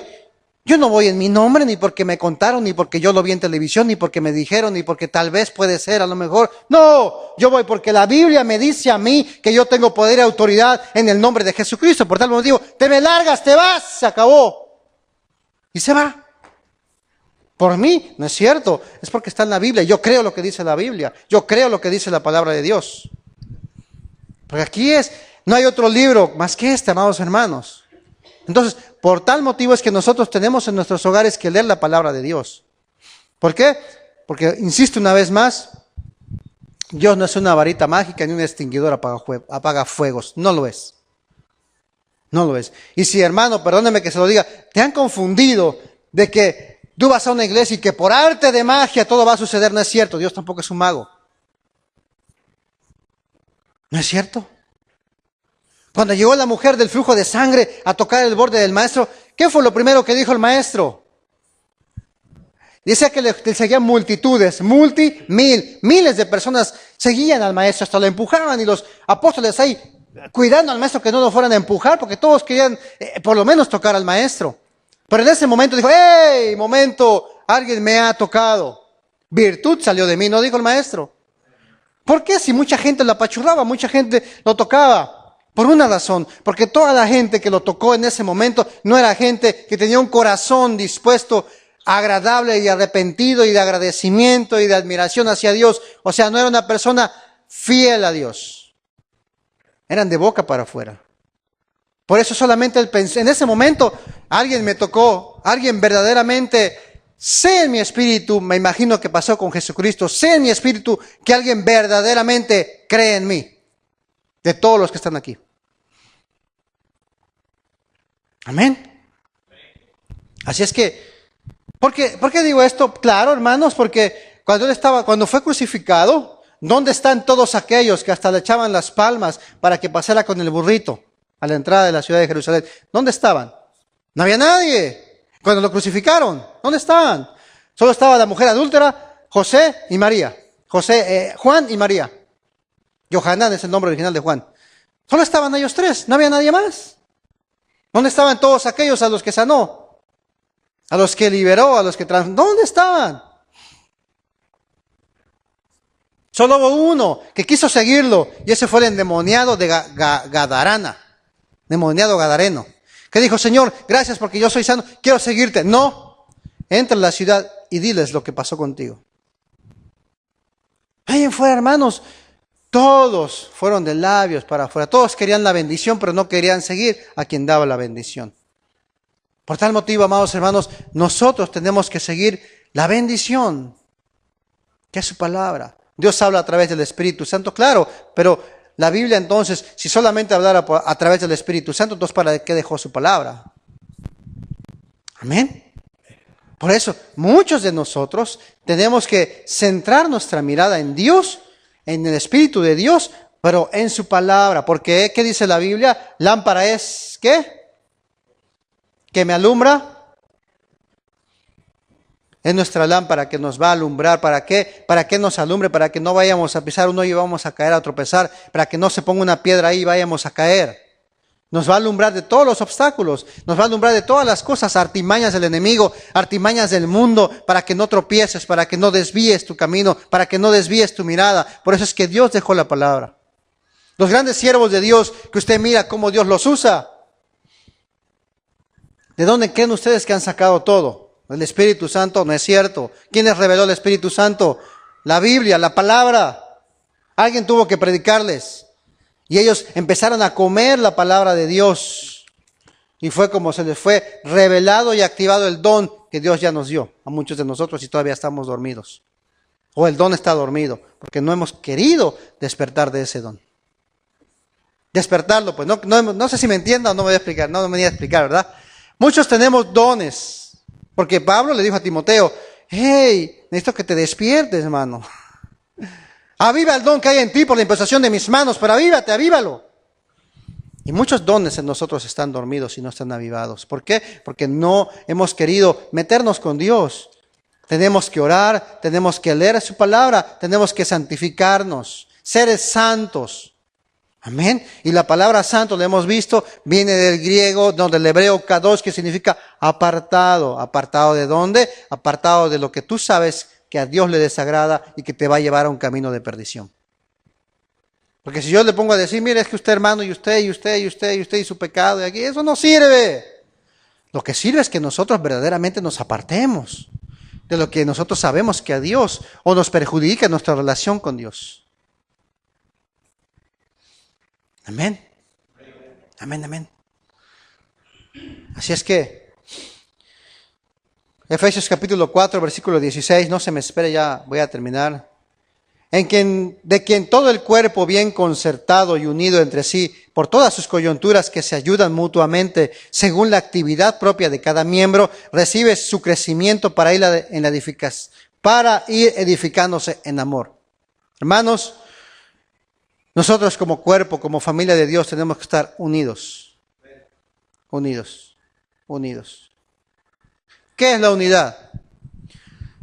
yo no voy en mi nombre, ni porque me contaron, ni porque yo lo vi en televisión, ni porque me dijeron, ni porque tal vez puede ser, a lo mejor. No, yo voy porque la Biblia me dice a mí que yo tengo poder y autoridad en el nombre de Jesucristo. Por tal motivo, te me largas, te vas, se acabó. Y se va. Por mí, no es cierto, es porque está en la Biblia. Yo creo lo que dice la Biblia, yo creo lo que dice la palabra de Dios. Porque aquí no hay otro libro más que este, amados hermanos. Entonces, por tal motivo es que nosotros tenemos en nuestros hogares que leer la palabra de Dios. ¿Por qué? Porque, insisto una vez más, Dios no es una varita mágica ni un extinguidor apaga fuegos, no lo es. No lo es. Y si, hermano, perdóneme que se lo diga, te han confundido de que tú vas a una iglesia y que por arte de magia todo va a suceder, no es cierto. Dios tampoco es un mago. ¿No es cierto? Cuando llegó la mujer del flujo de sangre a tocar el borde del maestro, ¿qué fue lo primero que dijo el maestro? Dice que le seguían multitudes, miles de personas seguían al maestro, hasta lo empujaban y los apóstoles ahí cuidando al maestro que no lo fueran a empujar, porque todos querían por lo menos tocar al maestro. Pero en ese momento dijo, ¡hey! Momento, alguien me ha tocado. Virtud salió de mí, ¿no dijo el maestro? ¿Por qué? Si mucha gente lo apachurraba, mucha gente lo tocaba. Por una razón, porque toda la gente que lo tocó en ese momento no era gente que tenía un corazón dispuesto, agradable y arrepentido y de agradecimiento y de admiración hacia Dios. O sea, no era una persona fiel a Dios. Eran de boca para afuera. Por eso solamente él pensó, en ese momento alguien me tocó, alguien verdaderamente, sé en mi espíritu, me imagino que pasó con Jesucristo, sé en mi espíritu que alguien verdaderamente cree en mí, de todos los que están aquí. Amén. Así es que, ¿por qué digo esto? Claro, hermanos, porque cuando fue crucificado, ¿dónde están todos aquellos que hasta le echaban las palmas para que pasara con el burrito a la entrada de la ciudad de Jerusalén? ¿Dónde estaban? No había nadie. Cuando lo crucificaron, ¿dónde estaban? Solo estaba la mujer adúltera, José y María. Juan y María. Yohanan es el nombre original de Juan. Solo estaban ellos tres, no había nadie más. ¿Dónde estaban todos aquellos a los que sanó? A los que liberó, a los que transformó. ¿Dónde estaban? Solo hubo uno que quiso seguirlo, y ese fue el endemoniado de Gadarana, endemoniado gadareno, que dijo: Señor, gracias porque yo soy sano, quiero seguirte. No, entra en la ciudad y diles lo que pasó contigo. Ahí en fuera, hermanos, todos fueron de labios para afuera, todos querían la bendición, pero no querían seguir a quien daba la bendición. Por tal motivo, amados hermanos, nosotros tenemos que seguir la bendición, que es su palabra. Dios habla a través del Espíritu Santo, claro, pero la Biblia entonces, si solamente hablara a través del Espíritu Santo, entonces ¿para qué dejó su palabra? Amén. Por eso, muchos de nosotros tenemos que centrar nuestra mirada en Dios, en el Espíritu de Dios, pero en su palabra. Porque, ¿qué dice la Biblia? Lámpara es, ¿qué? Que me alumbra. Es nuestra lámpara que nos va a alumbrar. ¿Para qué? Para que nos alumbre, para que no vayamos a pisar un hoyo y vamos a caer, a tropezar, para que no se ponga una piedra ahí y vayamos a caer. Nos va a alumbrar de todos los obstáculos, nos va a alumbrar de todas las cosas, artimañas del enemigo, artimañas del mundo, para que no tropieces, para que no desvíes tu camino, para que no desvíes tu mirada. Por eso es que Dios dejó la palabra. Los grandes siervos de Dios, que usted mira cómo Dios los usa. ¿De dónde creen ustedes que han sacado todo? El Espíritu Santo, no es cierto. ¿Quién les reveló el Espíritu Santo? La Biblia, la palabra. Alguien tuvo que predicarles. Y ellos empezaron a comer la palabra de Dios. Y fue como se les fue revelado y activado el don que Dios ya nos dio a muchos de nosotros y todavía estamos dormidos. O el don está dormido, porque no hemos querido despertar de ese don. Despertarlo, pues no sé si me entienda o no me voy a explicar, no me voy a explicar, ¿verdad? Muchos tenemos dones. Porque Pablo le dijo a Timoteo: hey, necesito que te despiertes, hermano. Aviva el don que hay en ti por la imposición de mis manos, pero avívate, avívalo. Y muchos dones en nosotros están dormidos y no están avivados. ¿Por qué? Porque no hemos querido meternos con Dios. Tenemos que orar, tenemos que leer su palabra, tenemos que santificarnos, ser santos. Amén. Y la palabra santo, lo hemos visto, viene del griego, del hebreo kadosh, que significa apartado. ¿Apartado de dónde? Apartado de lo que tú sabes que a Dios le desagrada y que te va a llevar a un camino de perdición. Porque si yo le pongo a decir: mire, es que usted, hermano, y usted y su pecado, y aquí, eso no sirve. Lo que sirve es que nosotros verdaderamente nos apartemos de lo que nosotros sabemos que a Dios o nos perjudica nuestra relación con Dios. Amén. Amén, amén. Así es que Efesios capítulo 4, versículo 16, no se me espere, ya voy a terminar. De quien todo el cuerpo bien concertado y unido entre sí por todas sus coyunturas que se ayudan mutuamente según la actividad propia de cada miembro, recibe su crecimiento para ir edificándose en amor. Hermanos, nosotros como cuerpo, como familia de Dios, tenemos que estar unidos. Unidos. Unidos. ¿Qué es la unidad?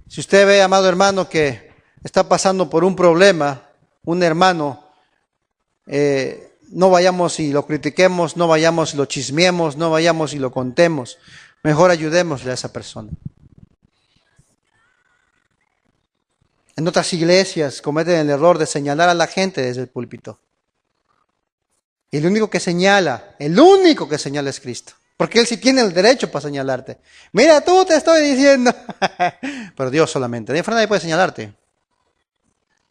Si usted ve, amado hermano, que está pasando por un problema, un hermano, no vayamos y lo critiquemos, no vayamos y lo chismeemos, no vayamos y lo contemos. Mejor ayudémosle a esa persona. En otras iglesias cometen el error de señalar a la gente desde el púlpito. Y el único que señala es Cristo. Porque Él sí tiene el derecho para señalarte. Mira, tú te estoy diciendo. Pero Dios solamente. De ahí fuera nadie puede señalarte.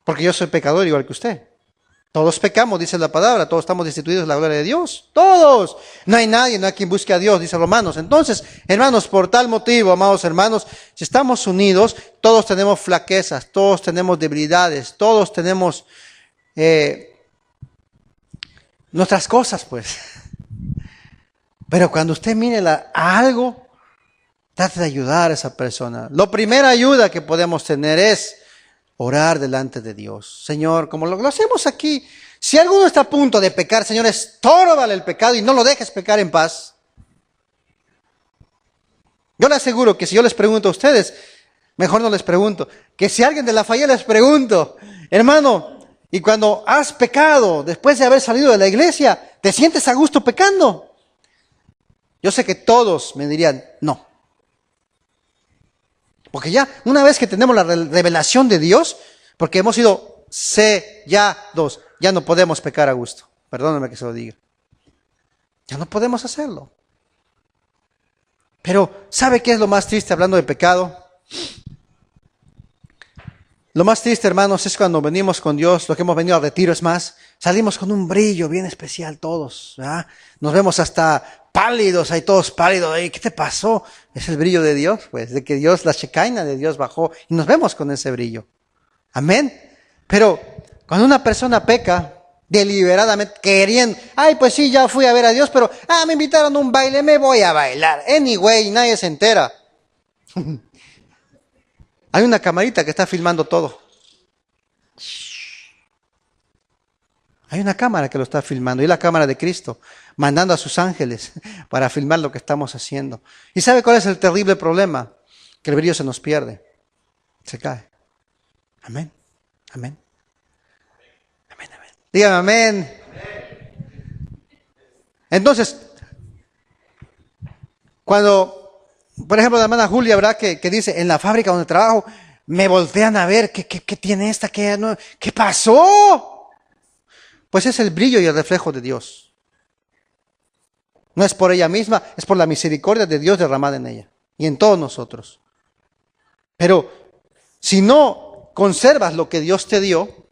Porque yo soy pecador igual que usted. Todos pecamos, dice la palabra. Todos estamos destituidos de la gloria de Dios. Todos. No hay quien busque a Dios, dice Romanos. Entonces, hermanos, por tal motivo, amados hermanos, si estamos unidos, todos tenemos flaquezas, todos tenemos debilidades, todos tenemos nuestras cosas, pues. Pero cuando usted mire a algo, Trate de ayudar a esa persona. La primera ayuda que podemos tener es orar delante de Dios. Señor, como lo hacemos aquí, si alguno está a punto de pecar, Señor, estórbale el pecado y no lo dejes pecar en paz. Yo le aseguro que si yo les pregunto a ustedes, mejor no les pregunto, que si alguien de la falla les pregunto, hermano, y cuando has pecado, después de haber salido de la iglesia, ¿te sientes a gusto pecando? Yo sé que todos me dirían, no. Porque ya, una vez que tenemos la revelación de Dios, porque hemos sido sellados, ya no podemos pecar a gusto. Perdónenme que se lo diga. Ya no podemos hacerlo. Pero, ¿sabe qué es lo más triste hablando de pecado? Lo más triste, hermanos, es cuando venimos con Dios, lo que hemos venido a retiro es más, salimos con un brillo bien especial todos, ¿verdad? Nos vemos hasta pálidos, ahí todos pálidos, ¿qué te pasó? Es el brillo de Dios, pues, de que Dios, la shekinah de Dios bajó y nos vemos con ese brillo. Amén. Pero cuando una persona peca, deliberadamente, queriendo, ay, pues sí, ya fui a ver a Dios, pero, me invitaron a un baile, me voy a bailar. Anyway, nadie se entera. Hay una camarita que está filmando todo. Hay una cámara que lo está filmando, y la cámara de Cristo, mandando a sus ángeles para filmar lo que estamos haciendo. ¿Y sabe cuál es el terrible problema? Que el brillo se nos pierde, se cae. Amén, amén. Amén, amén. Dígame amén. Entonces, cuando, por ejemplo, la hermana Julia, ¿verdad? Que dice, en la fábrica donde trabajo, me voltean a ver, ¿qué tiene esta? ¿Qué pasó? Pues es el brillo y el reflejo de Dios. No es por ella misma, es por la misericordia de Dios derramada en ella y en todos nosotros. Pero si no conservas lo que Dios te dio,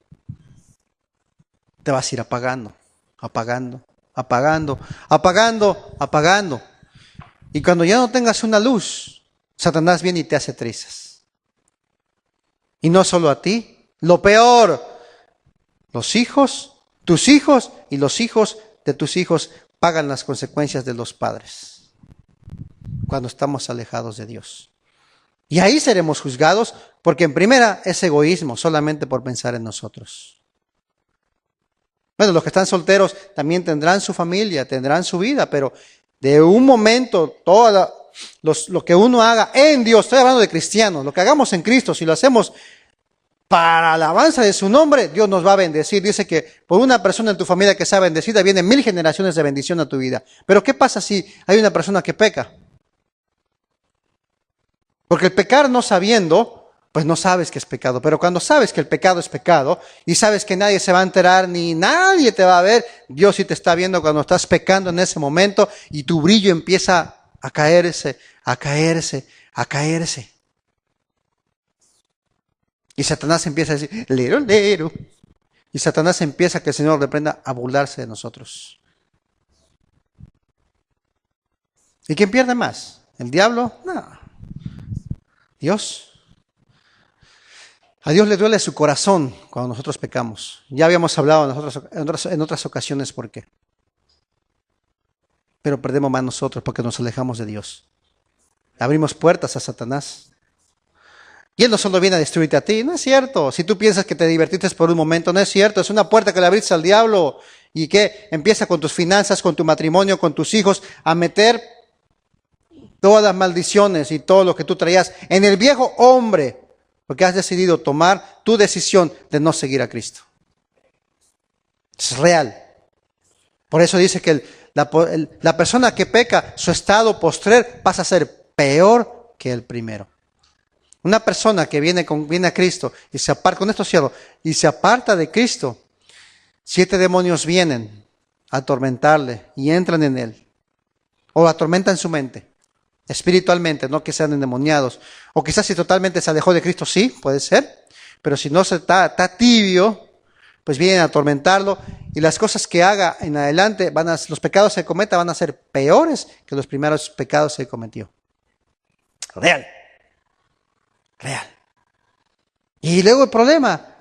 te vas a ir apagando, apagando, apagando, apagando, apagando. Y cuando ya no tengas una luz, Satanás viene y te hace trizas. Y no solo a ti, lo peor, los hijos, tus hijos y los hijos de tus hijos pagan las consecuencias de los padres cuando estamos alejados de Dios. Y ahí seremos juzgados porque en primera es egoísmo, solamente por pensar en nosotros. Bueno, los que están solteros también tendrán su familia, tendrán su vida, pero de un momento lo que uno haga en Dios, estoy hablando de cristianos, lo que hagamos en Cristo, si lo hacemos para la alabanza de su nombre, Dios nos va a bendecir. Dice que por una persona en tu familia que sea bendecida, vienen 1000 generaciones de bendición a tu vida. Pero ¿qué pasa si hay una persona que peca? Porque el pecar no sabiendo, pues no sabes que es pecado. Pero cuando sabes que el pecado es pecado y sabes que nadie se va a enterar ni nadie te va a ver, Dios sí te está viendo cuando estás pecando en ese momento y tu brillo empieza a caerse, a caerse, a caerse. Y Satanás empieza a decir, lero, lero. Y Satanás empieza, que el Señor reprenda, a burlarse de nosotros. ¿Y quién pierde más? ¿El diablo? No. Dios. A Dios le duele su corazón cuando nosotros pecamos. Ya habíamos hablado en otras ocasiones por qué. Pero perdemos más nosotros porque nos alejamos de Dios. Abrimos puertas a Satanás. Y Él no solo viene a destruirte a ti, no es cierto. Si tú piensas que te divertiste por un momento, no es cierto. Es una puerta que le abriste al diablo y que empieza con tus finanzas, con tu matrimonio, con tus hijos, a meter todas las maldiciones y todo lo que tú traías en el viejo hombre, porque has decidido tomar tu decisión de no seguir a Cristo. Es real. Por eso dice que la persona que peca, su estado postrer pasa a ser peor que el primero. Una persona que viene a Cristo y se aparta, con esto cierro, y se aparta de Cristo, 7 demonios vienen a atormentarle y entran en él. O atormentan su mente, espiritualmente, no que sean endemoniados. O quizás si totalmente se alejó de Cristo, sí, puede ser. Pero si no está tibio, pues vienen a atormentarlo. Y las cosas que haga en adelante, los pecados que cometa van a ser peores que los primeros pecados que cometió. Real. Y luego el problema,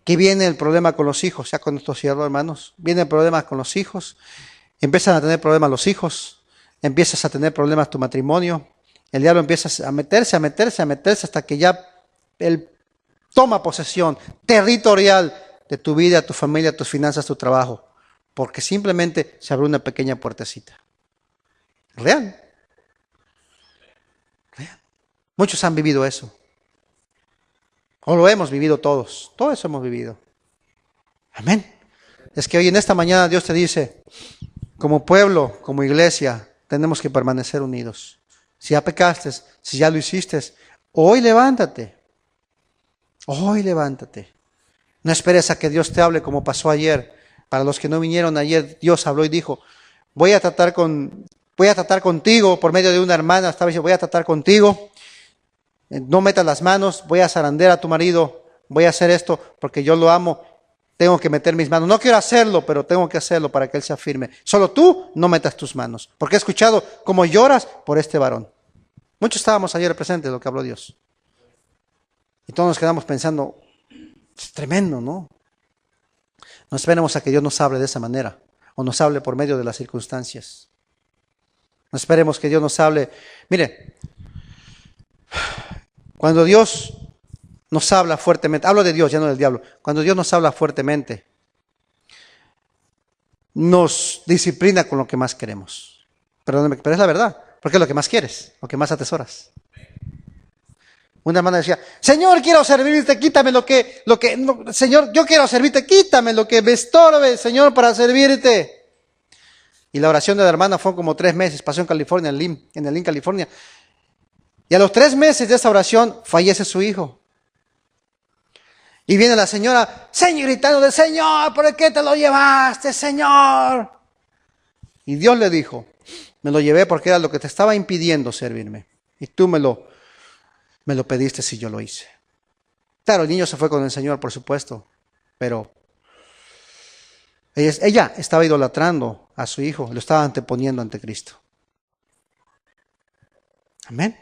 que viene el problema con los hijos, ya con estos cierros, hermanos, viene el problema con los hijos, empiezan a tener problemas los hijos, empiezas a tener problemas tu matrimonio, El diablo empieza a meterse hasta que ya él toma posesión territorial de tu vida, tu familia, tus finanzas, tu trabajo. Porque simplemente se abrió una pequeña puertecita. Real. Real. Muchos han vivido eso. O lo hemos vivido todos. Todo eso hemos vivido. Amén. Es que hoy en esta mañana Dios te dice, como pueblo, como iglesia, tenemos que permanecer unidos. Si ya pecaste, si ya lo hiciste, hoy levántate. Hoy levántate. No esperes a que Dios te hable como pasó ayer. Para los que no vinieron ayer, Dios habló y dijo, voy a tratar contigo por medio de una hermana. Estaba diciendo, voy a tratar contigo. No metas las manos, voy a zarandear a tu marido. Voy a hacer esto porque yo lo amo. Tengo que meter mis manos. No quiero hacerlo, pero tengo que hacerlo para que él sea firme. Solo tú no metas tus manos. Porque he escuchado cómo lloras por este varón. Muchos estábamos ayer presentes de lo que habló Dios. Y todos nos quedamos pensando, es tremendo, ¿no? No esperemos a que Dios nos hable de esa manera. O nos hable por medio de las circunstancias. No esperemos que Dios nos hable. Mire, cuando Dios nos habla fuertemente, hablo de Dios, ya no del diablo. Cuando Dios nos habla fuertemente, nos disciplina con lo que más queremos. Perdóname, pero es la verdad, porque es lo que más quieres, lo que más atesoras. Una hermana decía, Señor, quiero servirte, quítame Señor, yo quiero servirte, quítame lo que me estorbe, Señor, para servirte. Y la oración de la hermana fue como 3 meses, pasó en California, en el Lynn, California. Y a los 3 meses de esa oración, fallece su hijo. Y viene la señora, gritando, Señor, ¿por qué te lo llevaste, Señor? Y Dios le dijo, me lo llevé porque era lo que te estaba impidiendo servirme. Y tú me lo pediste si yo lo hice. Claro, el niño se fue con el Señor, por supuesto, pero ella estaba idolatrando a su hijo, lo estaba anteponiendo ante Cristo. Amén.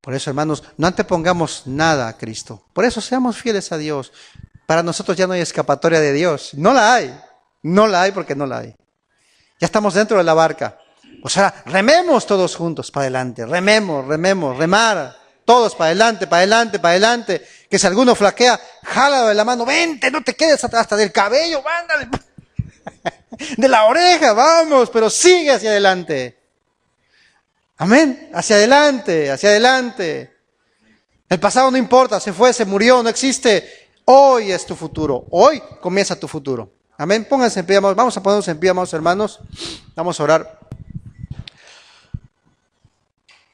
Por eso, hermanos, no antepongamos nada a Cristo. Por eso seamos fieles a Dios. Para nosotros ya no hay escapatoria de Dios. No la hay. No la hay porque no la hay. Ya estamos dentro de la barca. O sea, rememos todos juntos para adelante. Rememos, remar. Todos para adelante. Que si alguno flaquea, jálalo de la mano. Vente, no te quedes hasta del cabello. Mándale. De la oreja, vamos. Pero sigue hacia adelante. Amén. Hacia adelante. El pasado no importa, se fue, se murió, no existe. Hoy es tu futuro. Hoy comienza tu futuro. Amén. Pónganse en pie, vamos a ponernos en pie, amados hermanos. Vamos a orar.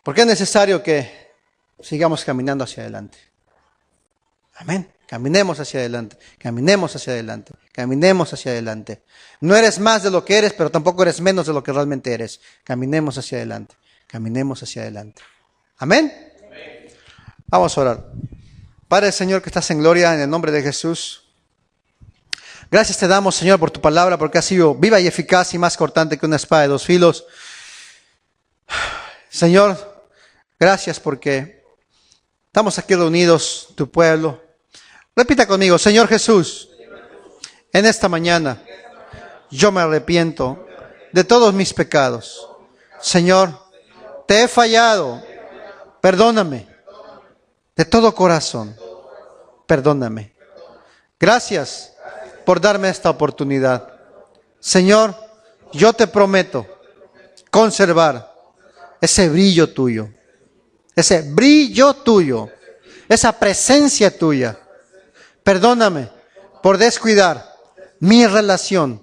Porque es necesario que sigamos caminando hacia adelante. Amén. Caminemos hacia adelante. No eres más de lo que eres, pero tampoco eres menos de lo que realmente eres. Caminemos hacia adelante. Amén. Vamos a orar. Padre, Señor, que estás en gloria, en el nombre de Jesús. Gracias te damos, Señor, por tu palabra, porque ha sido viva y eficaz y más cortante que una espada de 2 filos. Señor, gracias porque estamos aquí reunidos, tu pueblo. Repita conmigo, Señor Jesús, en esta mañana yo me arrepiento de todos mis pecados. Señor, te he fallado, perdóname, de todo corazón, perdóname. Gracias por darme esta oportunidad. Señor, yo te prometo conservar ese brillo tuyo, esa presencia tuya. Perdóname por descuidar mi relación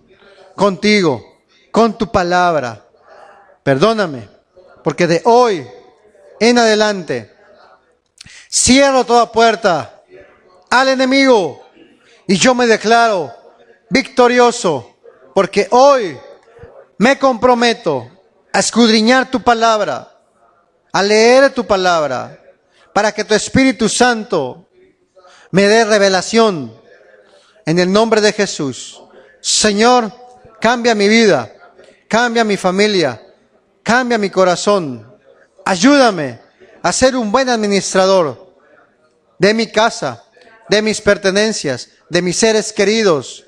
contigo, con tu palabra. Perdóname, porque de hoy en adelante cierro toda puerta al enemigo y yo me declaro victorioso, porque hoy me comprometo a escudriñar tu palabra, a leer tu palabra, para que tu Espíritu Santo me dé revelación en el nombre de Jesús. Señor, cambia mi vida, cambia mi familia, cambia mi corazón. Ayúdame a ser un buen administrador de mi casa, de mis pertenencias, de mis seres queridos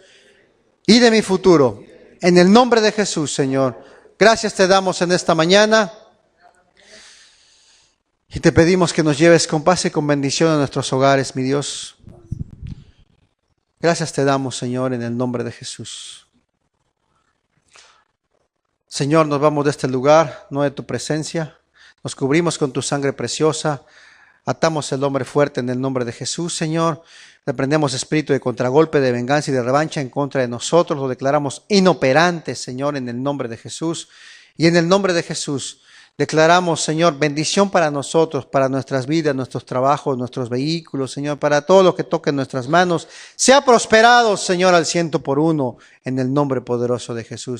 y de mi futuro. En el nombre de Jesús, Señor. Gracias te damos en esta mañana. Y te pedimos que nos lleves con paz y con bendición a nuestros hogares, mi Dios. Gracias te damos, Señor, en el nombre de Jesús. Señor, nos vamos de este lugar, no de tu presencia. Nos cubrimos con tu sangre preciosa. Atamos el hombre fuerte en el nombre de Jesús, Señor. Reprendemos espíritu de contragolpe, de venganza y de revancha en contra de nosotros. Lo declaramos inoperante, Señor, en el nombre de Jesús. Y en el nombre de Jesús declaramos, Señor, bendición para nosotros, para nuestras vidas, nuestros trabajos, nuestros vehículos, Señor, para todo lo que toque en nuestras manos. Sea prosperado, Señor, al 100 por 1, en el nombre poderoso de Jesús.